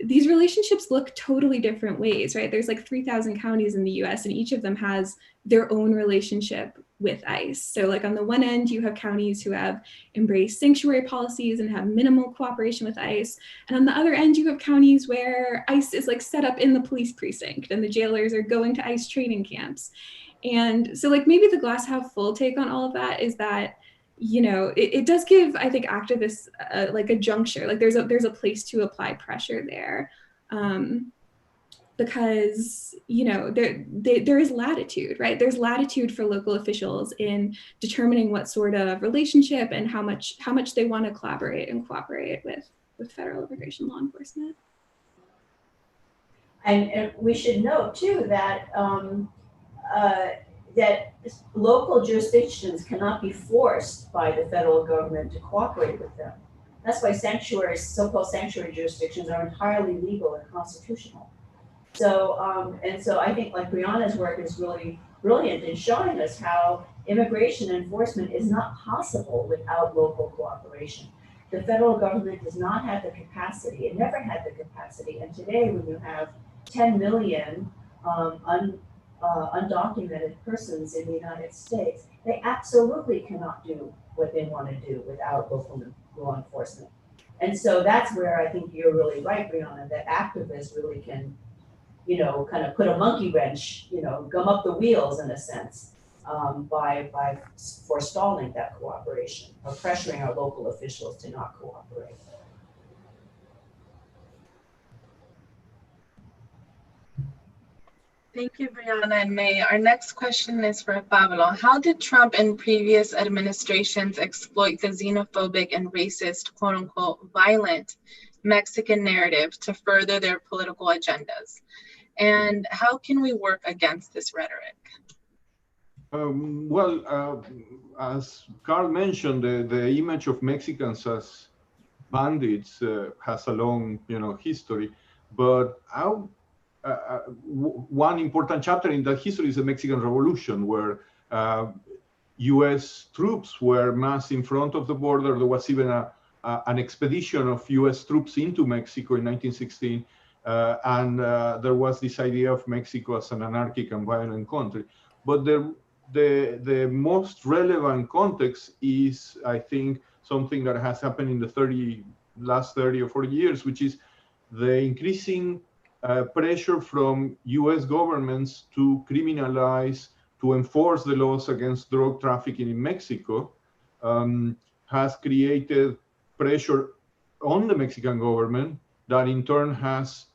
Speaker 6: these relationships look totally different ways, right? There's like 3,000 counties in the US, and each of them has their own relationship with ICE. So like on the one end, you have counties who have embraced sanctuary policies and have minimal cooperation with ICE. And on the other end, you have counties where ICE is like set up in the police precinct and the jailers are going to ICE training camps. And so like maybe the glass half full take on all of that is that it does give, I think, activists like a juncture, like there's a place to apply pressure there, because there is latitude, right? There's latitude for local officials in determining what sort of relationship and how much they want to collaborate and cooperate with federal immigration law enforcement.
Speaker 3: And we should note too that that local jurisdictions cannot be forced by the federal government to cooperate with them. That's why sanctuaries, so-called sanctuary jurisdictions, are entirely legal and constitutional. So, and so I think like Brianna's work is really brilliant in showing us how immigration enforcement is not possible without local cooperation. The federal government does not have the capacity, it never had the capacity, and today when you have 10 million undocumented persons in the United States, they absolutely cannot do what they want to do without local law enforcement. And so that's where I think you're really right, Brianna, that activists really can, kind of put a monkey wrench, gum up the wheels in a sense, by forestalling that cooperation or pressuring our local officials to not cooperate.
Speaker 2: Thank you, Brianna and May. Our next question is for Pablo. How did Trump and previous administrations exploit the xenophobic and racist, quote unquote, violent Mexican narrative to further their political agendas? And how can we work against this rhetoric?
Speaker 5: As Carl mentioned, the image of Mexicans as bandits has a long, history. But one important chapter in that history is the Mexican Revolution, where U.S. troops were massed in front of the border. There was even an expedition of U.S. troops into Mexico in 1916. And there was this idea of Mexico as an anarchic and violent country. But the most relevant context is, I think, something that has happened in the last 30 or 40 years, which is the increasing pressure from U.S. governments to criminalize, to enforce the laws against drug trafficking in Mexico, has created pressure on the Mexican government that in turn has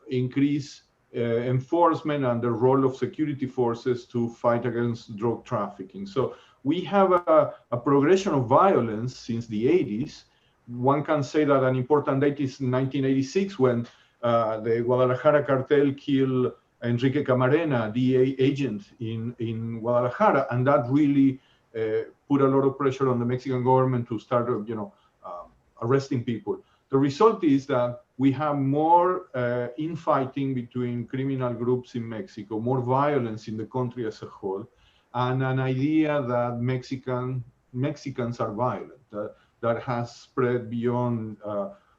Speaker 5: increased enforcement and the role of security forces to fight against drug trafficking. So we have a progression of violence since the 80s. One can say that an important date is 1986 when the Guadalajara cartel killed Enrique Camarena, DEA agent in Guadalajara, and that really put a lot of pressure on the Mexican government to start, arresting people. The result is that we have more infighting between criminal groups in Mexico, more violence in the country as a whole, and an idea that Mexicans are violent. That has spread beyond,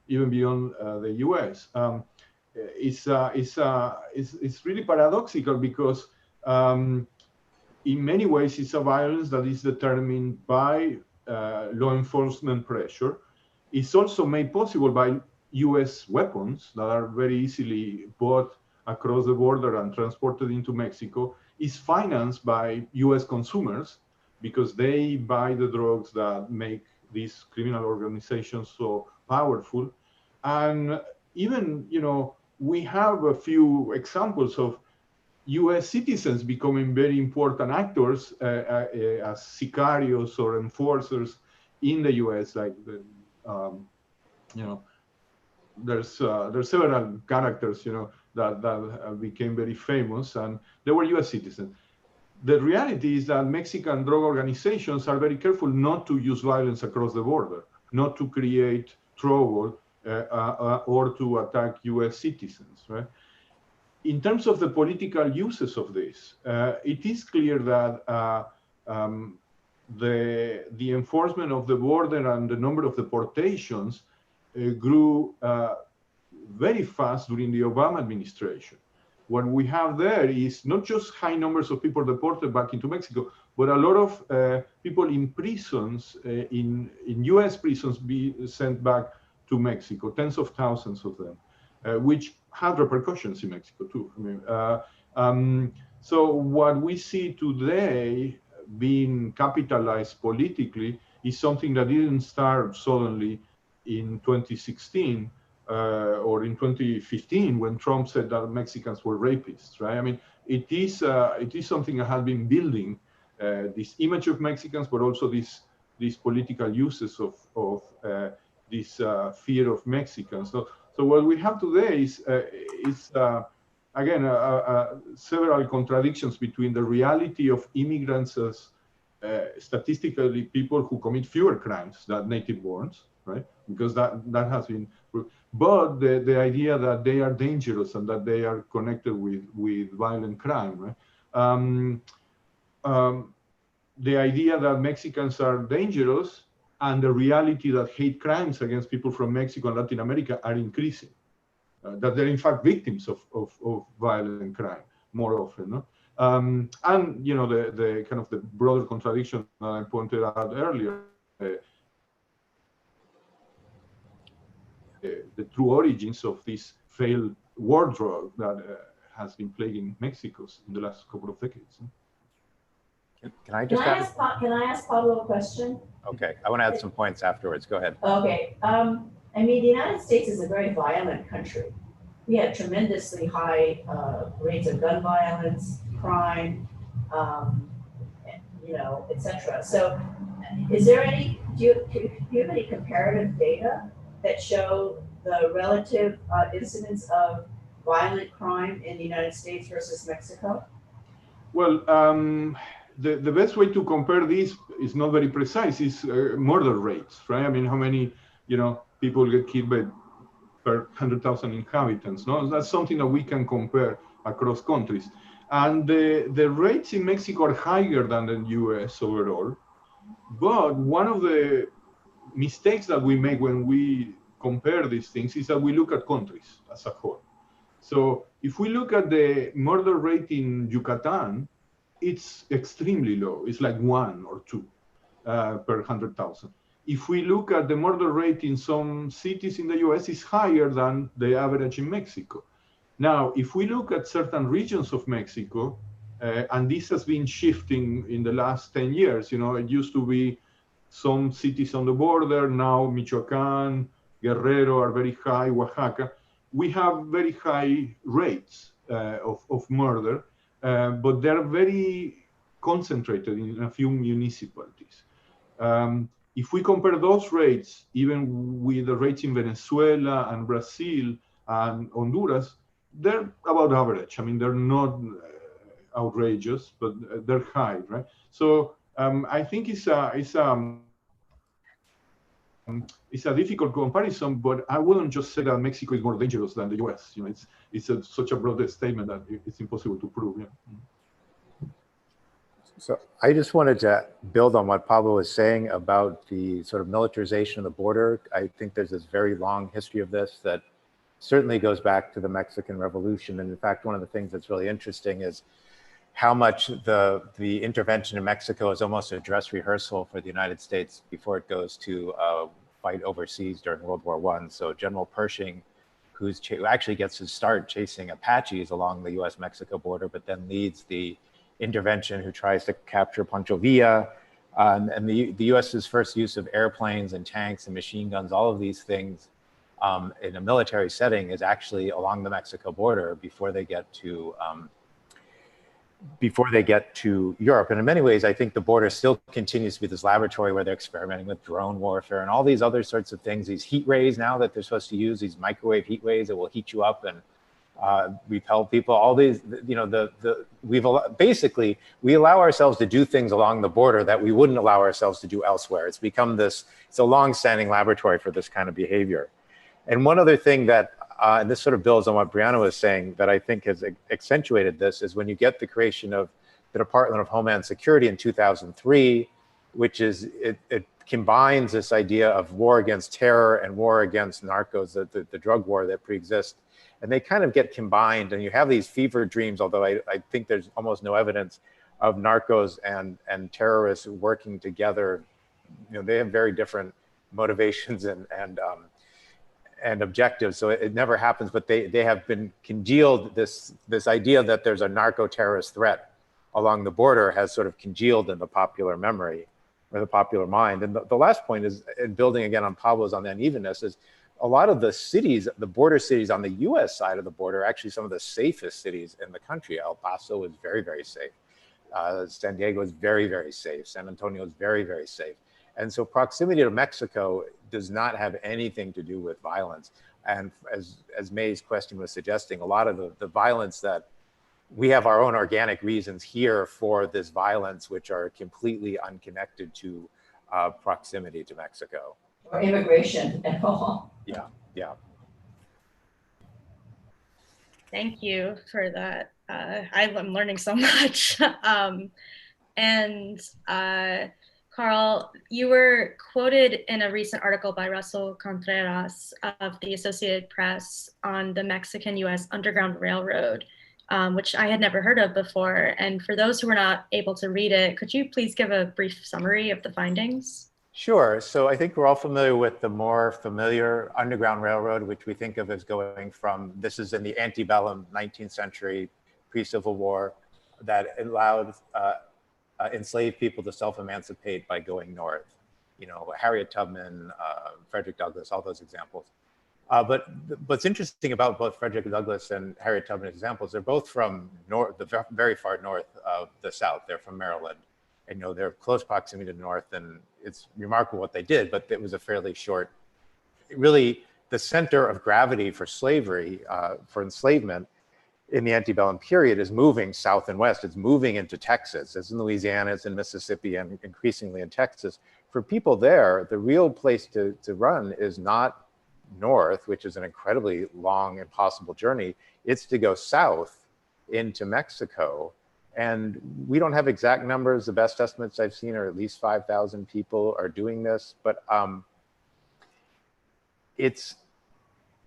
Speaker 5: even beyond the U.S. It's really paradoxical because in many ways it's a violence that is determined by law enforcement pressure. It's also made possible by U.S. weapons that are very easily bought across the border and transported into Mexico. It's financed by U.S. consumers because they buy the drugs that make these criminal organizations so powerful. And even, you know, we have a few examples of US citizens becoming very important actors as sicarios or enforcers in the US, like the, you know, there's several characters, you know, that became very famous, and they were US citizens. The reality is that Mexican drug organizations are very careful not to use violence across the border, not to create trouble or to attack US citizens, right? In terms of the political uses of this, it is clear that the enforcement of the border and the number of deportations grew very fast during the Obama administration. What we have there is not just high numbers of people deported back into Mexico, but a lot of people in prisons, in US prisons, be sent back to Mexico, tens of thousands of them, which had repercussions in Mexico too. I mean, so what we see today being capitalized politically is something that didn't start suddenly in 2016 or in 2015 when Trump said that Mexicans were rapists, right? I mean, it is something that has been building this image of Mexicans, but also these political uses of this fear of Mexicans. So what we have today is again, several contradictions between the reality of immigrants as statistically people who commit fewer crimes than native borns, right? Because that has been, but the idea that they are dangerous and that they are connected with violent crime, right? The idea that Mexicans are dangerous and the reality that hate crimes against people from Mexico and Latin America are increasing. That they're in fact victims of violent crime more often. No? And you know, the kind of the broader contradiction that I pointed out earlier, the true origins of this failed war drug that has been plaguing Mexico in the last couple of decades.
Speaker 4: Can I just
Speaker 3: can I ask Pablo a question?
Speaker 4: Okay, I want to add some points afterwards. Go ahead.
Speaker 3: Okay. I mean, the United States is a very violent country. We have tremendously high rates of gun violence, crime, you know, etc. So, is there any? Do you have any comparative data that show the relative incidence of violent crime in the United States versus Mexico?
Speaker 5: Well, the best way to compare this is not very precise. Is murder rates, right? I mean, how many, you know, people get killed per 100,000 inhabitants? No, that's something that we can compare across countries. And the rates in Mexico are higher than the U.S. overall. But one of the mistakes that we make when we compare these things is that we look at countries as a whole. So if we look at the murder rate in Yucatan, it's extremely low. It's like 1 or 2 per 100,000. If we look at the murder rate in some cities in the US, it's higher than the average in Mexico. Now, if we look at certain regions of Mexico, and this has been shifting in the last 10 years, you know, it used to be some cities on the border, now Michoacán, Guerrero are very high, Oaxaca. We have very high rates of murder, but they're very concentrated in a few municipalities. If we compare those rates, even with the rates in Venezuela and Brazil and Honduras, they're about average. I mean, they're not outrageous, but they're high, right? So I think it's a difficult comparison, but I wouldn't just say that Mexico is more dangerous than the US. You know, it's such a broad statement that it's impossible to prove. Yeah.
Speaker 4: So I just wanted to build on what Pablo was saying about the sort of militarization of the border. I think there's this very long history of this that certainly goes back to the Mexican Revolution. And in fact, one of the things that's really interesting is how much the intervention in Mexico is almost a dress rehearsal for the United States before it goes to fight overseas during World War I. So General Pershing, who actually gets his start chasing Apaches along the US-Mexico border, but then leads the intervention, who tries to capture Pancho Villa And the US's first use of airplanes and tanks and machine guns, all of these things in a military setting is actually along the Mexico border before they get to Europe. And in many ways, I think the border still continues to be this laboratory where they're experimenting with drone warfare and all these other sorts of things, these heat rays now that they're supposed to use, these microwave heat rays that will heat you up and repel people, all these, you know, basically, we allow ourselves to do things along the border that we wouldn't allow ourselves to do elsewhere. It's become this, it's a long-standing laboratory for this kind of behavior. And one other thing that, and this sort of builds on what Brianna was saying, that I think has accentuated this, is when you get the creation of the Department of Homeland Security in 2003, which is, it combines this idea of war against terror and war against narcos, the drug war that pre-exists. And they kind of get combined, and you have these fever dreams, although I think there's almost no evidence of narcos and terrorists working together. You know, they have very different motivations and objectives, so it never happens, but they have been congealed. This idea that there's a narco-terrorist threat along the border has sort of congealed in the popular memory or the popular mind. And the last point is, in building again on Pablo's on the unevenness, is a lot of the cities, the border cities on the US side of the border, are actually some of the safest cities in the country. El Paso is very, very safe. San Diego is very, very safe. San Antonio is very, very safe. And so proximity to Mexico does not have anything to do with violence. And as May's question was suggesting, a lot of the violence that we have our own organic reasons here for this violence, which are completely unconnected to proximity to Mexico.
Speaker 3: Or immigration at all.
Speaker 4: Yeah, yeah.
Speaker 1: Thank you for that. I'm learning so much. Carl, you were quoted in a recent article by Russell Contreras of the Associated Press on the Mexican-US Underground Railroad, which I had never heard of before. And for those who were not able to read it, could you please give a brief summary of the findings?
Speaker 4: Sure. So I think we're all familiar with the more familiar Underground Railroad, which we think of as going from, this is in the antebellum 19th century, pre-Civil War, that allowed enslaved people to self-emancipate by going north. You know, Harriet Tubman, Frederick Douglass, all those examples. But what's interesting about both Frederick Douglass and Harriet Tubman examples, they're both from the very far north of the South. They're from Maryland. And, you know, they're close proximity to the north, and it's remarkable what they did, but it was a fairly short, really the center of gravity for slavery, for enslavement in the antebellum period is moving south and west. It's moving into Texas. It's in Louisiana, it's in Mississippi, and increasingly in Texas. For people there, the real place to run is not north, which is an incredibly long, impossible journey. It's to go south into Mexico. And we don't have exact numbers. The best estimates I've seen are at least 5,000 people are doing this, but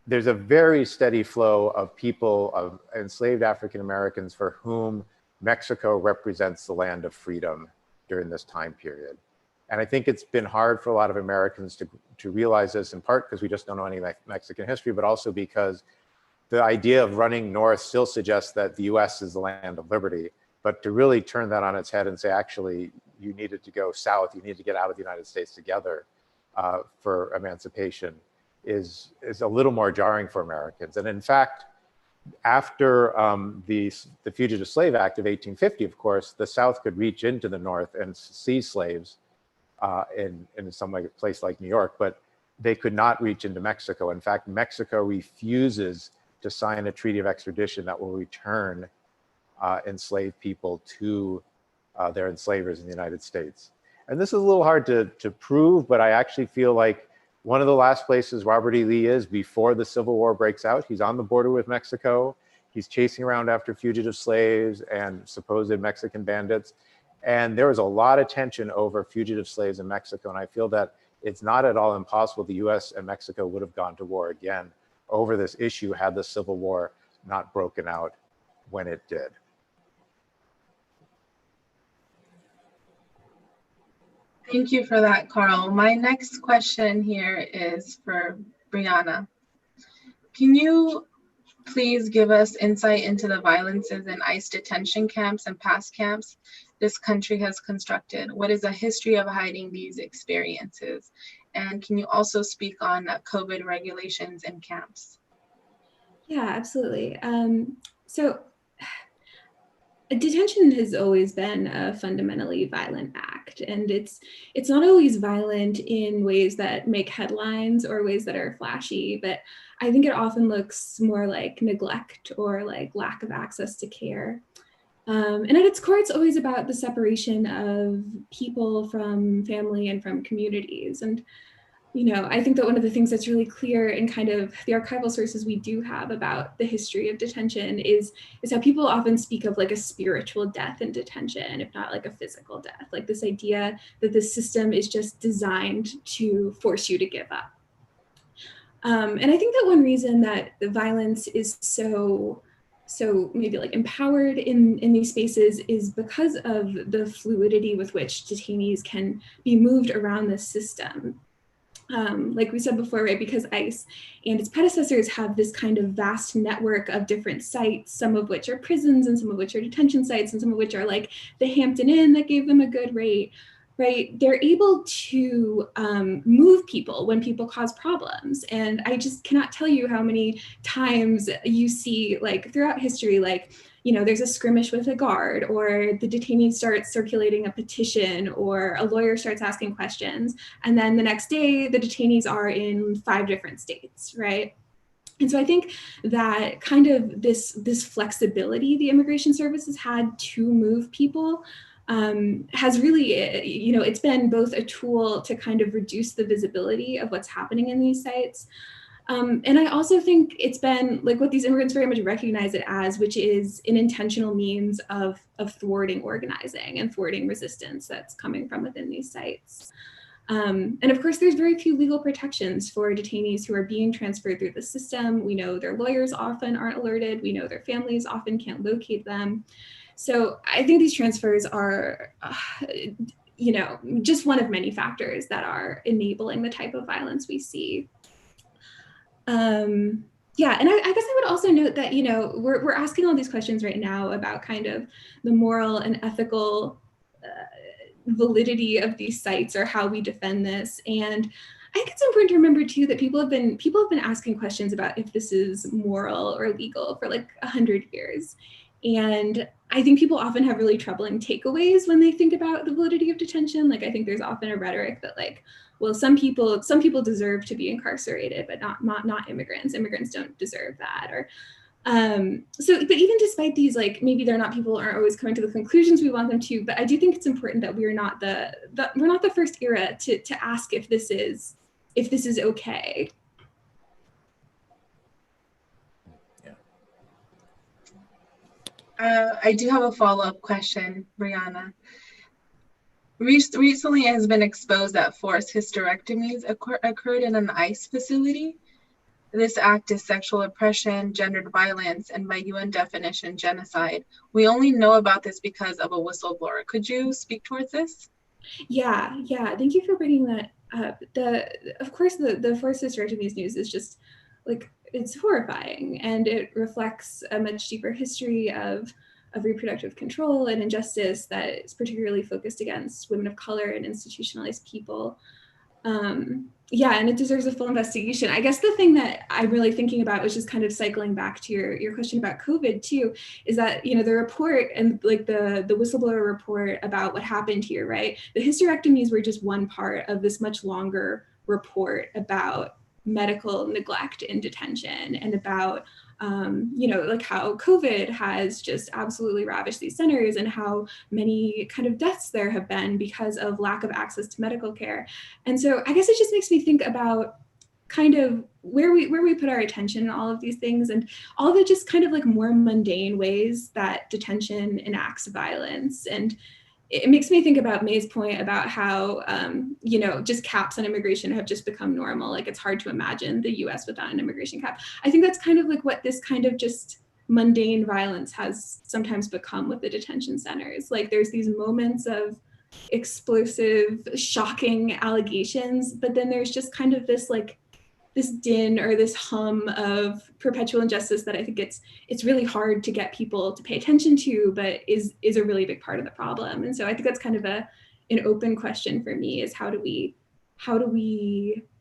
Speaker 4: there's a very steady flow of people, of enslaved African Americans for whom Mexico represents the land of freedom during this time period. And I think it's been hard for a lot of Americans to realize this, in part because we just don't know any Mexican history, but also because the idea of running north still suggests that the US is the land of liberty. But to really turn that on its head and say, actually, you needed to go south, you need to get out of the United States together for emancipation is a little more jarring for Americans. And in fact, after the Fugitive Slave Act of 1850, of course, the South could reach into the North and seize slaves in some place like New York, but they could not reach into Mexico. In fact, Mexico refuses to sign a treaty of extradition that will return enslaved people to their enslavers in the United States. And this is a little hard to prove, but I actually feel like one of the last places Robert E. Lee is before the Civil War breaks out. He's on the border with Mexico. He's chasing around after fugitive slaves and supposed Mexican bandits. And there was a lot of tension over fugitive slaves in Mexico. And I feel that it's not at all impossible the US and Mexico would have gone to war again over this issue had the Civil War not broken out when it did.
Speaker 2: Thank you for that, Carl. My next question here is for Brianna. Can you please give us insight into the violences in ICE detention camps and pass camps? this country has constructed? What is a history of hiding these experiences? And can you also speak on COVID regulations in camps?
Speaker 6: Yeah, absolutely. So detention has always been a fundamentally violent act, and it's not always violent in ways that make headlines or ways that are flashy, but I think it often looks more like neglect or like lack of access to care. And at its core, it's always about the separation of people from family and from communities. And I think that one of the things that's really clear in kind of the archival sources we do have about the history of detention is how people often speak of like a spiritual death in detention, if not like a physical death, like this idea that the system is just designed to force you to give up. And I think that one reason that the violence is so maybe like empowered in these spaces is because of the fluidity with which detainees can be moved around the system. Like we said before, right, because ICE and its predecessors have this kind of vast network of different sites, some of which are prisons and some of which are detention sites and some of which are like the Hampton Inn that gave them a good rate, right? They're able to move people when people cause problems. And I just cannot tell you how many times you see like throughout history, like, there's a skirmish with a guard, or the detainee starts circulating a petition, or a lawyer starts asking questions. And then the next day, the detainees are in 5 different states, right? And so I think that kind of this flexibility the Immigration Service has had to move people has really, it's been both a tool to kind of reduce the visibility of what's happening in these sites. And I also think it's been like what these immigrants very much recognize it as, which is an intentional means of thwarting organizing and thwarting resistance that's coming from within these sites. And of course, there's very few legal protections for detainees who are being transferred through the system. We know their lawyers often aren't alerted. We know their families often can't locate them. So I think these transfers are, just one of many factors that are enabling the type of violence we see. Yeah, and I guess I would also note that, we're asking all these questions right now about kind of the moral and ethical validity of these sites or how we defend this. And I think it's important to remember too that people have been asking questions about if this is moral or legal for like 100 years. And I think people often have really troubling takeaways when they think about the validity of detention. Like, I think there's often a rhetoric that like, well, some people deserve to be incarcerated, but not immigrants. Immigrants don't deserve that. Or but even despite these, like, maybe people aren't always coming to the conclusions we want them to, but I do think it's important that we're not the first era to ask if this is okay.
Speaker 2: I do have a follow-up question, Brianna. Recently, it has been exposed that forced hysterectomies occurred in an ICE facility. This act is sexual oppression, gendered violence, and by UN definition, genocide. We only know about this because of a whistleblower. Could you speak towards this?
Speaker 6: Yeah. Thank you for bringing that up. Of course, the forced hysterectomies news is just like, it's horrifying, and it reflects a much deeper history of reproductive control and injustice that is particularly focused against women of color and institutionalized people. Yeah, and it deserves a full investigation. I guess the thing that I'm really thinking about, which is kind of cycling back to your question about COVID too, is that, the report and like the whistleblower report about what happened here, right? The hysterectomies were just one part of this much longer report about medical neglect in detention and about like how COVID has just absolutely ravished these centers and how many kind of deaths there have been because of lack of access to medical care. And so I guess it just makes me think about kind of where we put our attention in all of these things and all the just kind of like more mundane ways that detention enacts violence. And it makes me think about May's point about how, just caps on immigration have just become normal. Like, it's hard to imagine the US without an immigration cap. I think that's kind of like what this kind of just mundane violence has sometimes become with the detention centers. Like, there's these moments of explosive, shocking allegations, but then there's just kind of this like din or this hum of perpetual injustice that I think it's really hard to get people to pay attention to, but is a really big part of the problem. And so I think that's kind of an open question for me, is how do we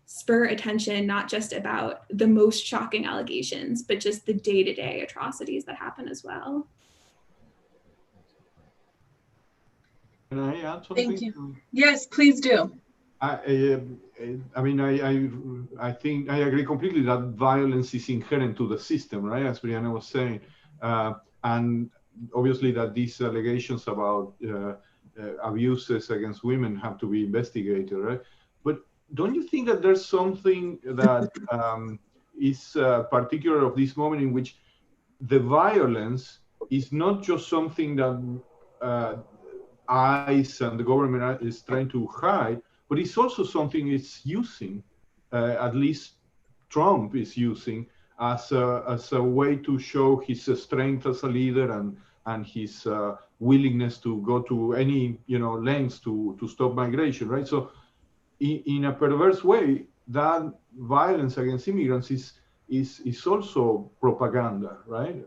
Speaker 6: spur attention, not just about the most shocking allegations, but just the day-to-day atrocities that happen as well.
Speaker 5: Can I add something?
Speaker 2: Thank you. Yes, please do.
Speaker 5: I mean, I think I agree completely that violence is inherent to the system, right? As Brianna was saying, and obviously that these allegations about abuses against women have to be investigated, right? But don't you think that there's something that is particular of this moment in which the violence is not just something that ICE and the government is trying to hide, but it's also something it's using, at least Trump is using as a way to show his strength as a leader and his willingness to go to any lengths to stop migration, right? So in a perverse way, that violence against immigrants is also propaganda, right?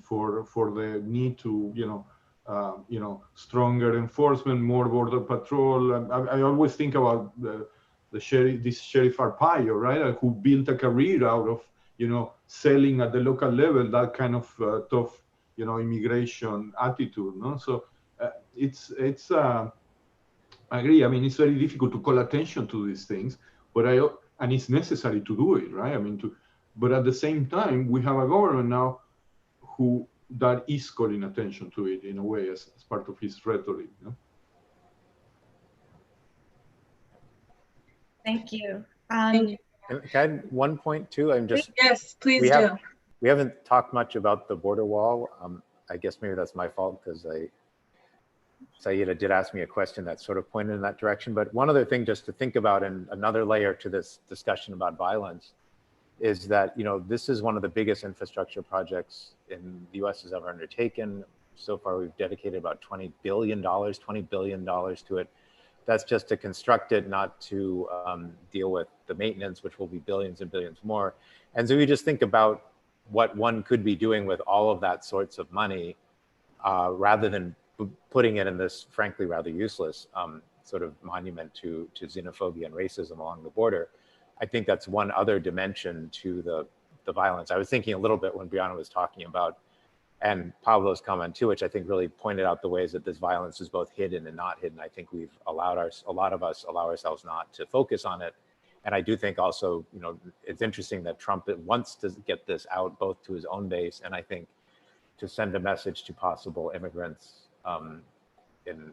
Speaker 5: For the need to stronger enforcement, more border patrol. I always think about this Sheriff Arpaio, right, who built a career out of selling at the local level that kind of tough immigration attitude. No, so I agree. I mean, it's very difficult to call attention to these things, but and it's necessary to do it, right? I mean, but at the same time, we have a government now that is calling attention to it in a way as part of his rhetoric.
Speaker 1: Thank you.
Speaker 2: Thank you.
Speaker 4: Can I add one point too?
Speaker 2: Yes, please do.
Speaker 4: We haven't talked much about the border wall. I guess maybe that's my fault because Saeeda did ask me a question that sort of pointed in that direction. But one other thing just to think about, and another layer to this discussion about violence, is that this is one of the biggest infrastructure projects in the US has ever undertaken. So far, we've dedicated about $20 billion to it. That's just to construct it, not to deal with the maintenance, which will be billions and billions more. And so we just think about what one could be doing with all of that sorts of money, rather than putting it in this, frankly, rather useless sort of monument to xenophobia and racism along the border. I think that's one other dimension to the violence. I was thinking a little bit when Brianna was talking about, and Pablo's comment too, which I think really pointed out the ways that this violence is both hidden and not hidden. I think we've a lot of us allow ourselves not to focus on it. And I do think also, it's interesting that Trump wants to get this out both to his own base, and I think to send a message to possible immigrants in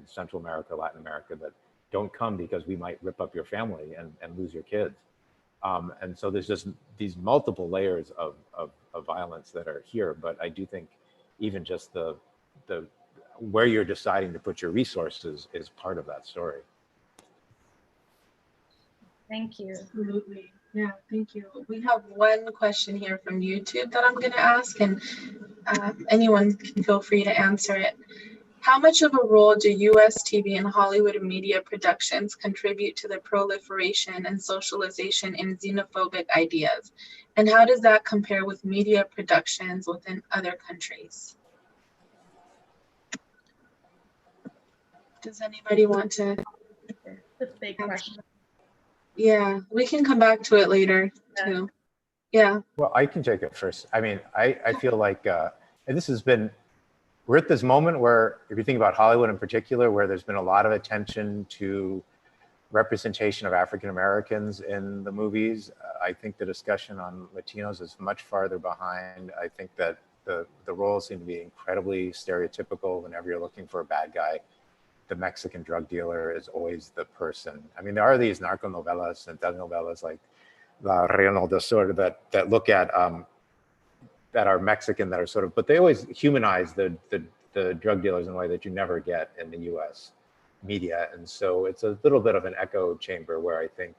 Speaker 4: Central America, Latin America, that don't come because we might rip up your family and lose your kids. And so there's just these multiple layers of violence that are here. But I do think even just the where you're deciding to put your resources is part of that story.
Speaker 1: Thank you.
Speaker 2: Absolutely. Yeah, thank you. We have one question here from YouTube that I'm going to ask, and anyone can feel free to answer it. How much of a role do US TV and Hollywood media productions contribute to the proliferation and socialization in xenophobic ideas? And how does that compare with media productions within other countries? Does anybody want to?
Speaker 1: That's a big question.
Speaker 2: Yeah, we can come back to it later too. Yeah.
Speaker 4: Well, I can take it first. I mean, I feel like this has been, we're at this moment where, if you think about Hollywood in particular, where there's been a lot of attention to representation of African Americans in the movies. I think the discussion on Latinos is much farther behind. I think that the roles seem to be incredibly stereotypical. Whenever you're looking for a bad guy, the Mexican drug dealer is always the person. I mean, there are these narco novelas and telenovelas like La Reina del Sur that look at that are Mexican, that are sort of, but they always humanize the drug dealers in a way that you never get in the US media. And so it's a little bit of an echo chamber where I think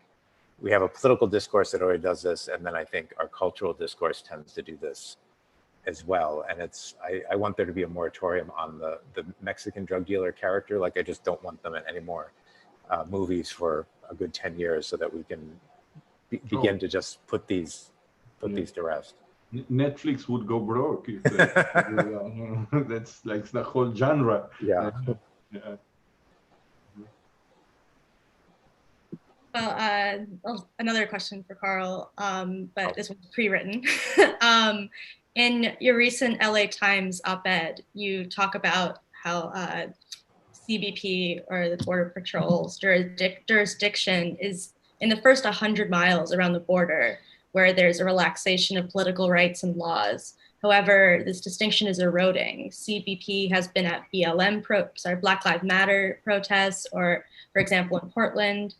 Speaker 4: we have a political discourse that already does this, and then I think our cultural discourse tends to do this as well. And it's, I want there to be a moratorium on the Mexican drug dealer character. Like, I just don't want them in any more movies for a good 10 years, so that we can begin to just put these to rest.
Speaker 5: Netflix would go broke if that's like the whole genre.
Speaker 4: Yeah.
Speaker 1: Well, another question for Carl, but this one's pre-written. In your recent LA Times op-ed, you talk about how CBP, or the Border Patrol's jurisdiction, is in the first 100 miles around the border, where there's a relaxation of political rights and laws. However, this distinction is eroding. CBP has been at BLM Black Lives Matter protests, or for example, in Portland.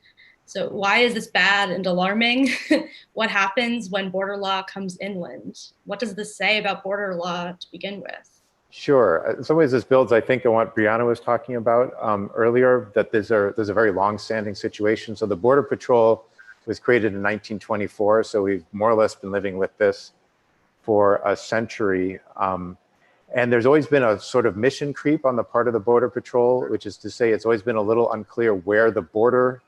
Speaker 1: So why is this bad and alarming? What happens when border law comes inland? What does this say about border law to begin with?
Speaker 4: Sure. In some ways, this builds, I think, on what Brianna was talking about earlier, that there's a very long-standing situation. So the Border Patrol was created in 1924, so we've more or less been living with this for a century. And there's always been a sort of mission creep on the part of the Border Patrol, which is to say it's always been a little unclear where the border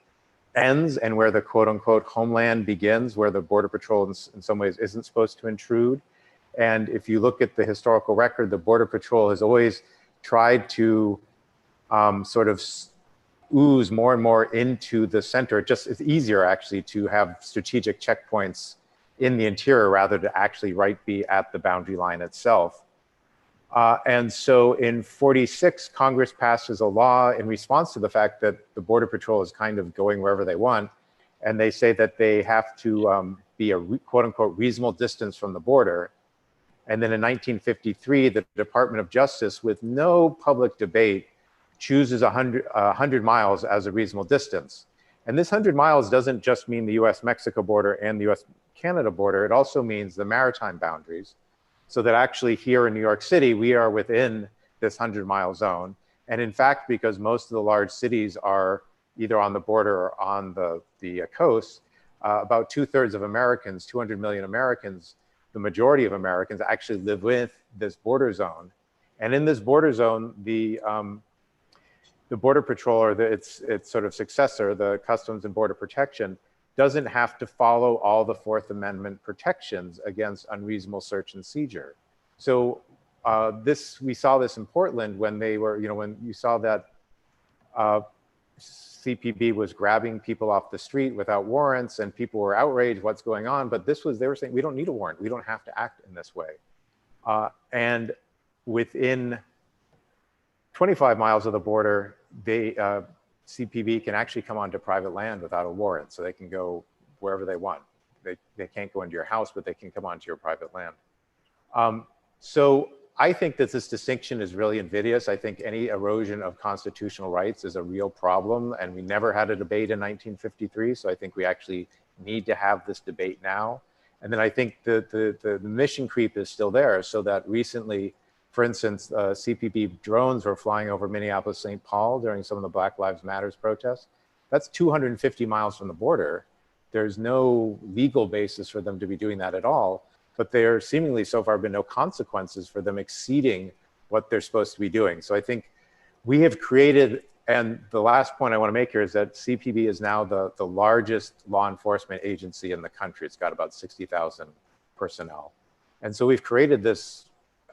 Speaker 4: ends and where the quote-unquote homeland begins, where the Border Patrol in some ways isn't supposed to intrude. And if you look at the historical record, the Border Patrol has always tried to sort of ooze more and more into the center. It's easier actually to have strategic checkpoints in the interior rather to actually be at the boundary line itself. And so in 46, Congress passes a law in response to the fact that the Border Patrol is kind of going wherever they want. And they say that they have to be a quote unquote reasonable distance from the border. And then in 1953, the Department of Justice, with no public debate, chooses 100 miles as a reasonable distance. And this 100 miles doesn't just mean the US-Mexico border and the US-Canada border, it also means the maritime boundaries. So that actually here in New York City, we are within this 100-mile zone. And in fact, because most of the large cities are either on the border or on the coast, about 2/3 of Americans, 200 million Americans, the majority of Americans actually live with this border zone. And in this border zone, the Border Patrol, or its sort of successor, the Customs and Border Protection, doesn't have to follow all the Fourth Amendment protections against unreasonable search and seizure. So we saw this in Portland when they were, when you saw that CPB was grabbing people off the street without warrants and people were outraged, what's going on? But they were saying, we don't need a warrant. We don't have to act in this way. And within 25 miles of the border, CPB can actually come onto private land without a warrant, so they can go wherever they want. They can't go into your house, but they can come onto your private land. So I think that this distinction is really invidious. I think any erosion of constitutional rights is a real problem, and we never had a debate in 1953, so I think we actually need to have this debate now. And then I think the mission creep is still there, so that recently, for instance, CPB drones were flying over Minneapolis, St. Paul during some of the Black Lives Matter protests. That's 250 miles from the border. There's no legal basis for them to be doing that at all, but there seemingly so far been no consequences for them exceeding what they're supposed to be doing. So I think we have created, and the last point I want to make here is that CPB is now the largest law enforcement agency in the country. It's got about 60,000 personnel. And so we've created this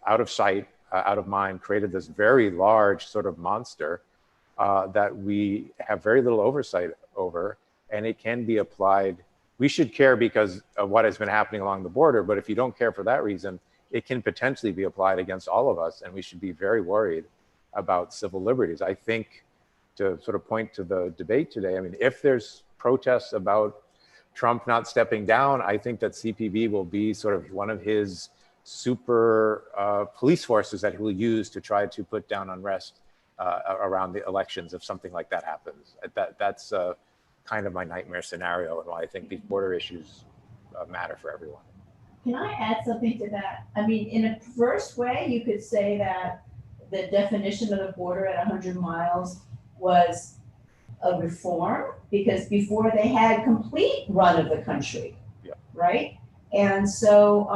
Speaker 4: out of sight, out of mind, created this very large sort of monster that we have very little oversight over, and it can be applied. We should care because of what has been happening along the border, but if you don't care for that reason, it can potentially be applied against all of us, and we should be very worried about civil liberties. I think, to sort of point to the debate today, I mean, if there's protests about Trump not stepping down, I think that CPB will be sort of one of his super police forces that he will use to try to put down unrest around the elections if something like that happens. That's kind of my nightmare scenario, and why I think these border issues matter for everyone.
Speaker 3: Can I add something to that? I mean, in a first way, you could say that the definition of the border at 100 miles was a reform, because before they had complete run of the country, right? And so,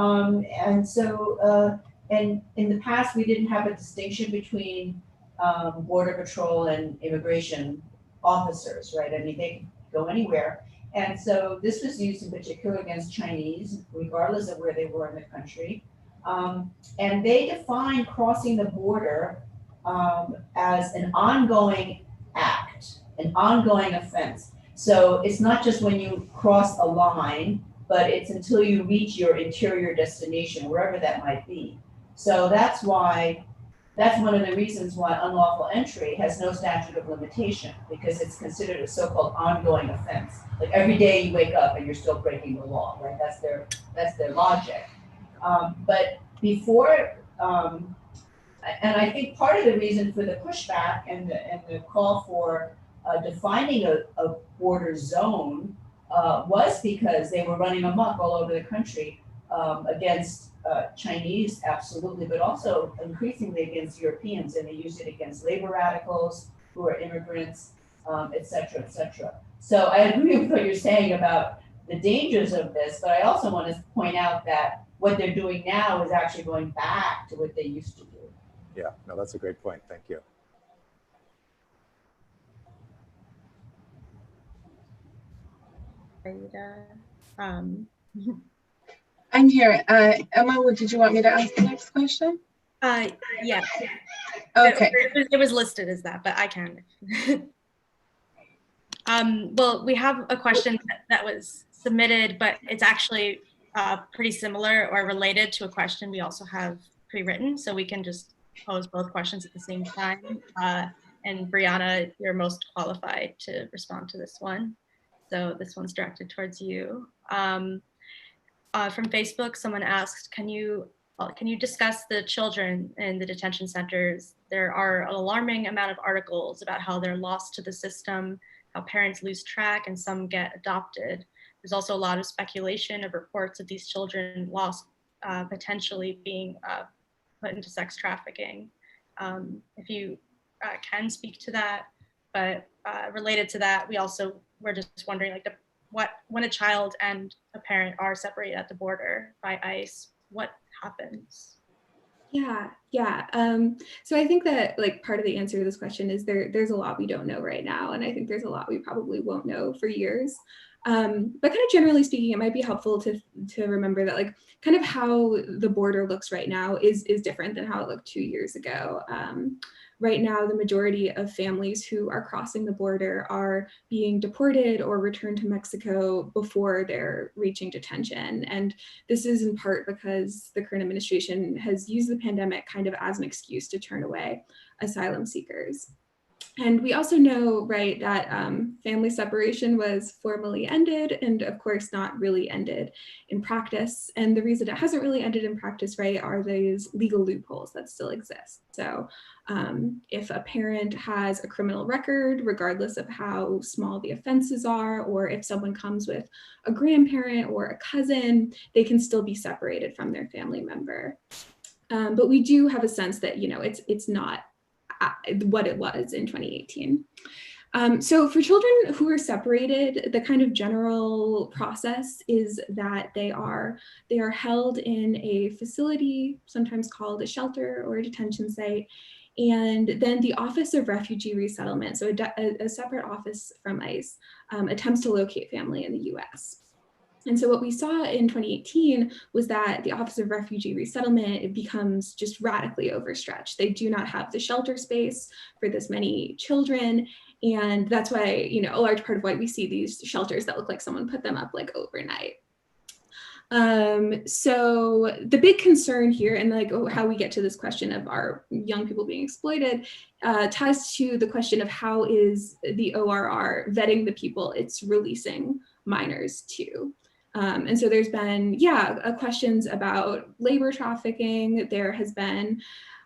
Speaker 3: and in the past, we didn't have a distinction between Border Patrol and immigration officers, right? I mean, they could go anywhere. And so this was used in particular against Chinese, regardless of where they were in the country. And they defined crossing the border as an ongoing act, an ongoing offense. So it's not just when you cross a line, but it's until you reach your interior destination, wherever that might be. So that's one of the reasons why unlawful entry has no statute of limitation, because it's considered a so-called ongoing offense. Like every day you wake up and you're still breaking the law, right? That's their logic. But before, and I think part of the reason for the pushback and the call for defining a border zone was because they were running amok all over the country against Chinese, absolutely, but also increasingly against Europeans, and they used it against labor radicals who are immigrants, et cetera, et cetera. So I agree with what you're saying about the dangers of this, but I also want to point out that what they're doing now is actually going back to what they used to do.
Speaker 4: Yeah, no, that's a great point. Thank you.
Speaker 2: I'm here. Emma, did you want me to ask the next question?
Speaker 1: Yeah.
Speaker 2: Okay.
Speaker 1: It was listed as that, but I can. Well, we have a question that was submitted, but it's actually pretty similar or related to a question we also have pre-written, so we can just pose both questions at the same time. And Brianna, you're most qualified to respond to this one. So this one's directed towards you. From Facebook, someone asked, can you discuss the children in the detention centers? There are an alarming amount of articles about how they're lost to the system, how parents lose track and some get adopted. There's also a lot of speculation of reports of these children lost, potentially being put into sex trafficking. If you can speak to that, but related to that, we're just wondering, like, when a child and a parent are separated at the border by ICE, what happens?
Speaker 6: Yeah. So I think that, like, part of the answer to this question is there's a lot we don't know right now, and I think there's a lot we probably won't know for years. But kind of generally speaking, it might be helpful to remember that, like, kind of how the border looks right now is different than how it looked 2 years ago. Right now, the majority of families who are crossing the border are being deported or returned to Mexico before they're reaching detention. And this is in part because the current administration has used the pandemic kind of as an excuse to turn away asylum seekers. And we also know, right, that family separation was formally ended and, of course, not really ended in practice. And the reason it hasn't really ended in practice, right, are these legal loopholes that still exist. So if a parent has a criminal record, regardless of how small the offenses are, or if someone comes with a grandparent or a cousin, they can still be separated from their family member. But we do have a sense that, you know, it's not what it was in 2018. So for children who are separated, the kind of general process is that they are held in a facility, sometimes called a shelter or a detention site, and then the Office of Refugee Resettlement, so a separate office from ICE, attempts to locate family in the US. And so what we saw in 2018 was that the Office of Refugee Resettlement, it becomes just radically overstretched. They do not have the shelter space for this many children. And that's why, you know, a large part of why we see these shelters that look like someone put them up like overnight. So the big concern here, and like how we get to this question of our young people being exploited, ties to the question of how is the ORR vetting the people it's releasing minors to. And so there's been, questions about labor trafficking. There has been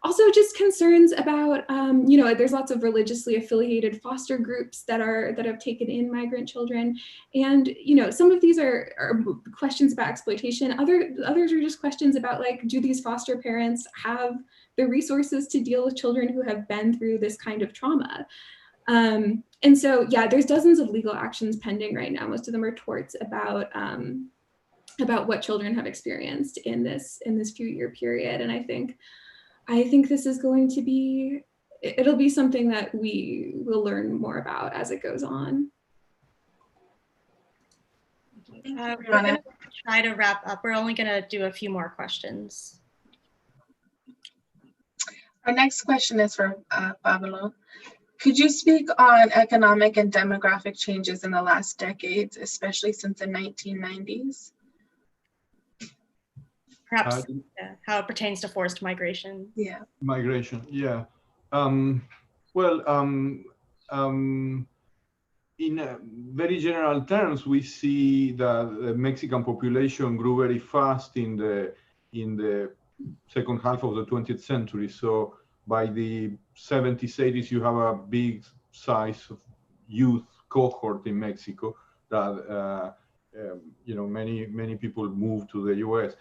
Speaker 6: also just concerns about, there's lots of religiously affiliated foster groups that have taken in migrant children. And, some of these are questions about exploitation. Others are just questions about, like, do these foster parents have the resources to deal with children who have been through this kind of trauma? And so, there's dozens of legal actions pending right now. Most of them are torts about what children have experienced in this few-year period. And I think this is going to be, it'll be something that we will learn more about as it goes on.
Speaker 1: We're going to try to wrap up. We're only going to do a few more questions.
Speaker 2: Our next question is for Pablo. Could you speak on economic and demographic changes in the last decades, especially since the 1990s?
Speaker 1: Perhaps how it pertains to forced migration.
Speaker 2: Yeah.
Speaker 5: Migration, yeah. In very general terms, we see that the Mexican population grew very fast in the second half of the 20th century. So by the 70s, 80s, you have a big size of youth cohort in Mexico that many people moved to the U.S.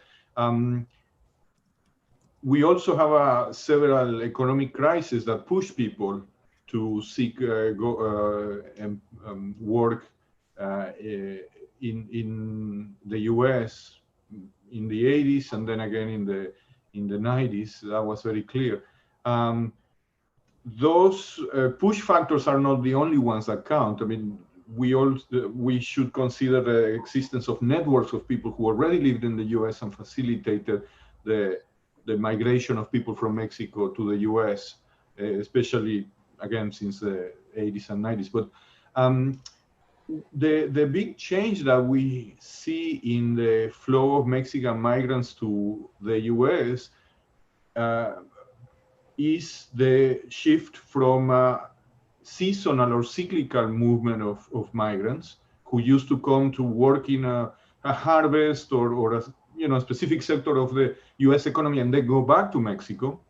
Speaker 5: We also have several economic crises that push people to seek work in the U.S. in the 80s and then again in the 90s. That was very clear. Those push factors are not the only ones that count. I mean, we should consider the existence of networks of people who already lived in the U.S. and facilitated the migration of people from Mexico to the U.S., especially again since the 80s and 90s. But the big change that we see in the flow of Mexican migrants to the U.S. Is the shift from a seasonal or cyclical movement of migrants who used to come to work in a harvest or a specific sector of the U.S. economy and then go back to Mexico,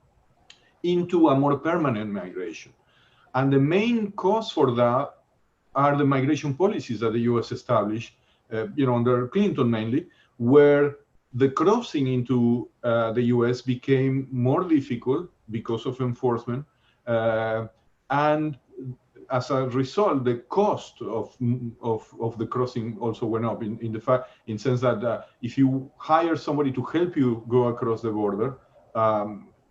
Speaker 5: into a more permanent migration. And the main cause for that are the migration policies that the U.S. established, under Clinton mainly, where the crossing into the U.S. became more difficult because of enforcement, and as a result, the cost of the crossing also went up. In the sense that if you hire somebody to help you go across the border,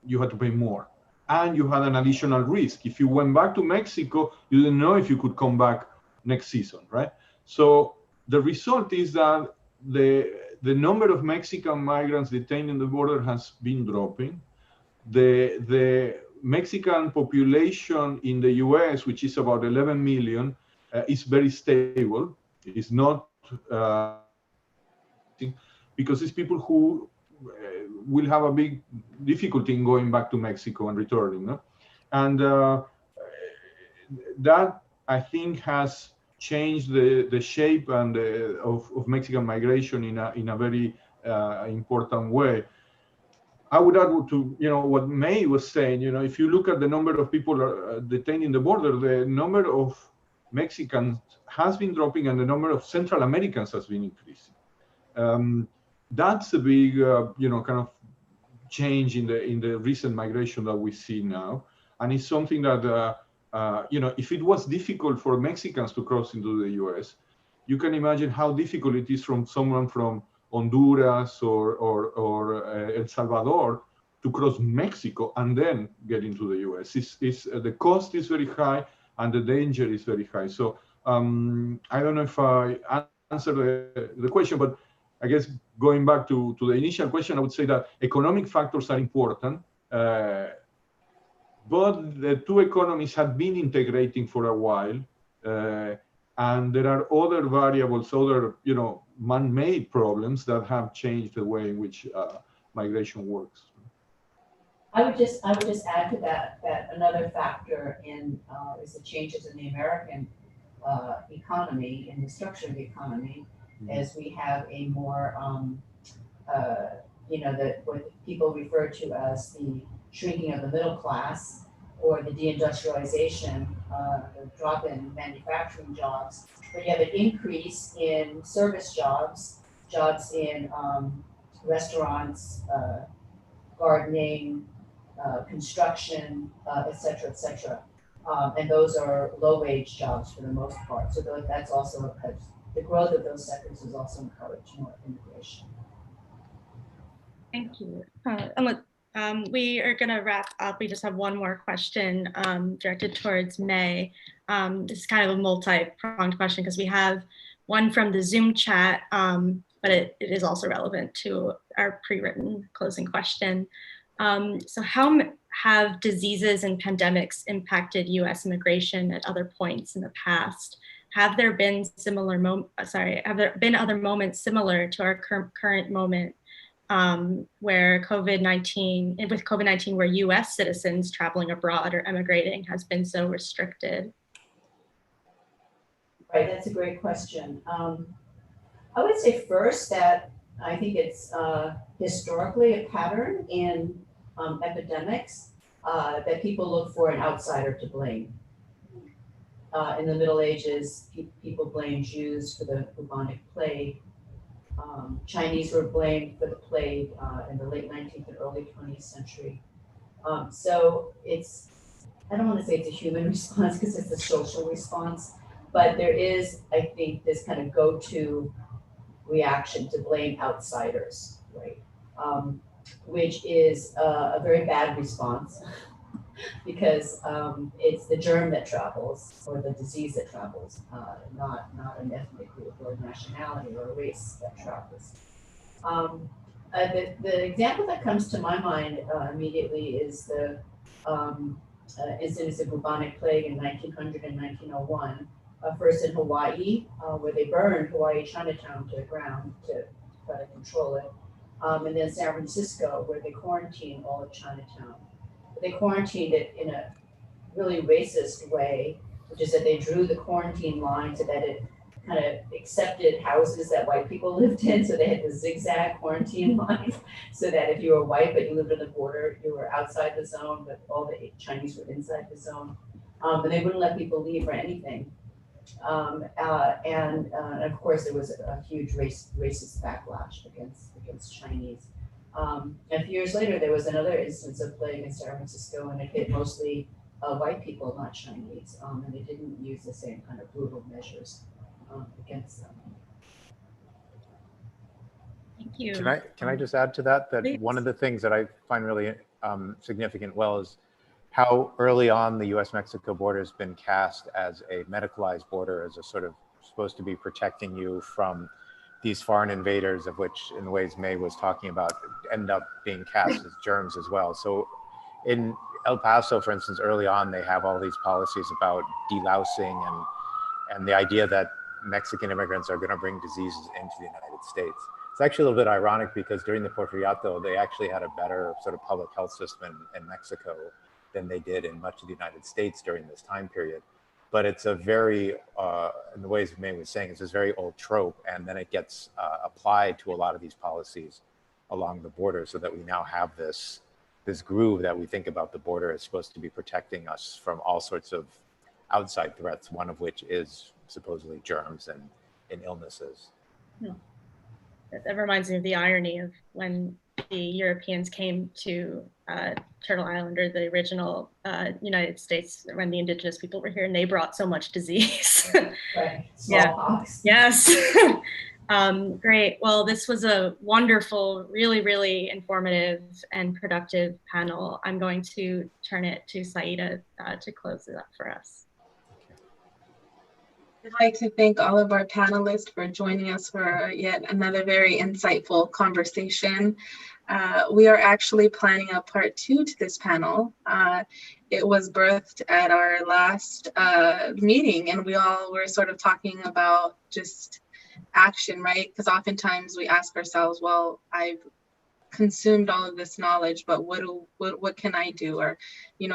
Speaker 5: you had to pay more, and you had an additional risk. If you went back to Mexico, you didn't know if you could come back next season, right? So the result is that the number of Mexican migrants detained in the border has been dropping. The Mexican population in the US, which is about 11 million, is very stable. It's not because it's people who will have a big difficulty in going back to Mexico and returning. No? And that, I think, has changed the shape and of Mexican migration in a very important way. I would add to what May was saying. If you look at the number of people detained in the border, the number of Mexicans has been dropping, and the number of Central Americans has been increasing. That's a big, kind of change in the recent migration that we see now, and it's something that if it was difficult for Mexicans to cross into the U.S., you can imagine how difficult it is from someone from Honduras or El Salvador to cross Mexico and then get into the U.S. The cost is very high and the danger is very high. So I don't know if I answered the question, but I guess going back to the initial question, I would say that economic factors are important, but the two economies have been integrating for a while, and there are other variables, other man-made problems that have changed the way in which migration works.
Speaker 3: I would just add to that another factor is the changes in the American economy and the structure of the economy, as we have a more what people refer to as the shrinking of the middle class, or the deindustrialization, the drop in manufacturing jobs, but you have an increase in service jobs in restaurants, gardening, construction, et cetera, and those are low-wage jobs for the most part. So that's also the growth of those sectors has also encouraged more immigration.
Speaker 1: Thank you. We are going to wrap up. We just have one more question directed towards May. This is kind of a multi-pronged question because we have one from the Zoom chat, but it is also relevant to our pre-written closing question. So how have diseases and pandemics impacted US immigration at other points in the past? Have there been other moments similar to our current moment where COVID-19, where US citizens traveling abroad or emigrating has been so restricted?
Speaker 3: Right, that's a great question. I would say first that I think it's historically a pattern in epidemics that people look for an outsider to blame. In the Middle Ages, people blamed Jews for the bubonic plague. Chinese were blamed for the plague in the late 19th and early 20th century. So I don't want to say it's a human response because it's a social response, but there is, I think, this kind of go-to reaction to blame outsiders, right? Which is a very bad response because it's the germ that travels or the disease that travels, not an ethnic group or nationality or race that travels. The example that comes to my mind immediately is the incidence of bubonic plague in 1900 and 1901. First in Hawaii, where they burned Hawaii Chinatown to the ground to try to control it. And then San Francisco, where they quarantined all of Chinatown. But they quarantined it in a really racist way, which is that they drew the quarantine line so that it kind of accepted houses that white people lived in. So they had the zigzag quarantine line so that if you were white but you lived on the border, you were outside the zone, but all the Chinese were inside the zone. But they wouldn't let people leave or anything. And of course, there was a huge racist backlash against Chinese. A few years later, there was another instance of plague in San Francisco, and it hit mostly white people, not Chinese, and they didn't use the same kind of brutal measures against them.
Speaker 1: Thank you.
Speaker 4: Can I just add to that? That
Speaker 1: Please.
Speaker 4: one of the things that I find really significant is how early on the US-Mexico border has been cast as a medicalized border, as a sort of supposed to be protecting you from these foreign invaders, of which in ways May was talking about, end up being cast as germs as well. So in El Paso, for instance, early on, they have all these policies about delousing and the idea that Mexican immigrants are going to bring diseases into the United States. It's actually a little bit ironic because during the Porfiriato, they actually had a better sort of public health system in Mexico than they did in much of the United States during this time period. But it's a very, in the ways May was saying, it's this very old trope, and then it gets applied to a lot of these policies along the border, so that we now have this groove that we think about the border as supposed to be protecting us from all sorts of outside threats, one of which is supposedly germs and illnesses.
Speaker 1: That reminds me of the irony of when the Europeans came to Turtle Island, or the original United States, when the indigenous people were here, and they brought so much disease.
Speaker 3: Right. Smallpox.
Speaker 1: Yeah. Yes. Great. Well, this was a wonderful, really, really informative and productive panel. I'm going to turn it to Saeeda to close it up for us.
Speaker 2: I'd like to thank all of our panelists for joining us for yet another very insightful conversation. We are actually planning a part 2 to this panel. It was birthed at our last meeting, and we all were sort of talking about just action, right? Because oftentimes we ask ourselves, well, I've consumed all of this knowledge, but what can I do? Or,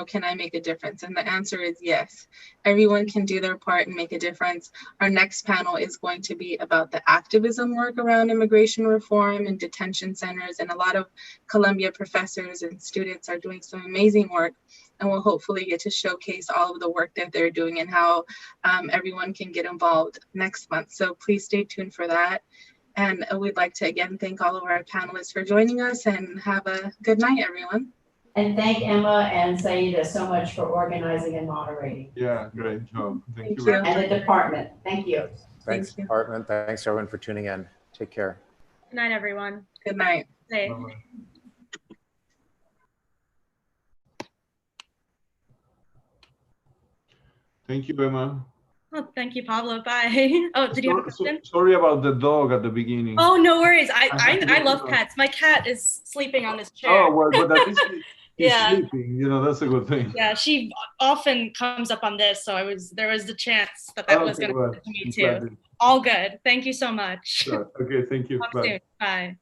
Speaker 2: can I make a difference? And the answer is yes. Everyone can do their part and make a difference. Our next panel is going to be about the activism work around immigration reform and detention centers. And a lot of Columbia professors and students are doing some amazing work, and we'll hopefully get to showcase all of the work that they're doing and how everyone can get involved next month. So please stay tuned for that. And we'd like to again thank all of our panelists for joining us, and have a good night, everyone.
Speaker 3: And thank Emma and Saeeda so much for organizing and moderating.
Speaker 5: Yeah, great job. Thank you.
Speaker 3: And the department. Thank you.
Speaker 4: Thanks, department. Thanks, everyone, for tuning in. Take care.
Speaker 1: Good night, everyone.
Speaker 2: Good night.
Speaker 1: Safe.
Speaker 5: Bye-bye. Thank you, Emma.
Speaker 1: Oh, thank you, Pablo. Bye. Oh, did you have a question?
Speaker 5: Sorry about the dog at the beginning.
Speaker 1: Oh, no worries. I love pets. My cat is sleeping on this chair.
Speaker 5: Oh, well, but at least he's
Speaker 1: Yeah.
Speaker 5: sleeping, you know, that's a good thing.
Speaker 1: Yeah, she often comes up on this, so there was the chance that was going to happen to me too. All good. Thank you so much.
Speaker 5: Sure. Okay, thank you.
Speaker 1: Talk
Speaker 5: Bye.
Speaker 1: soon. Bye.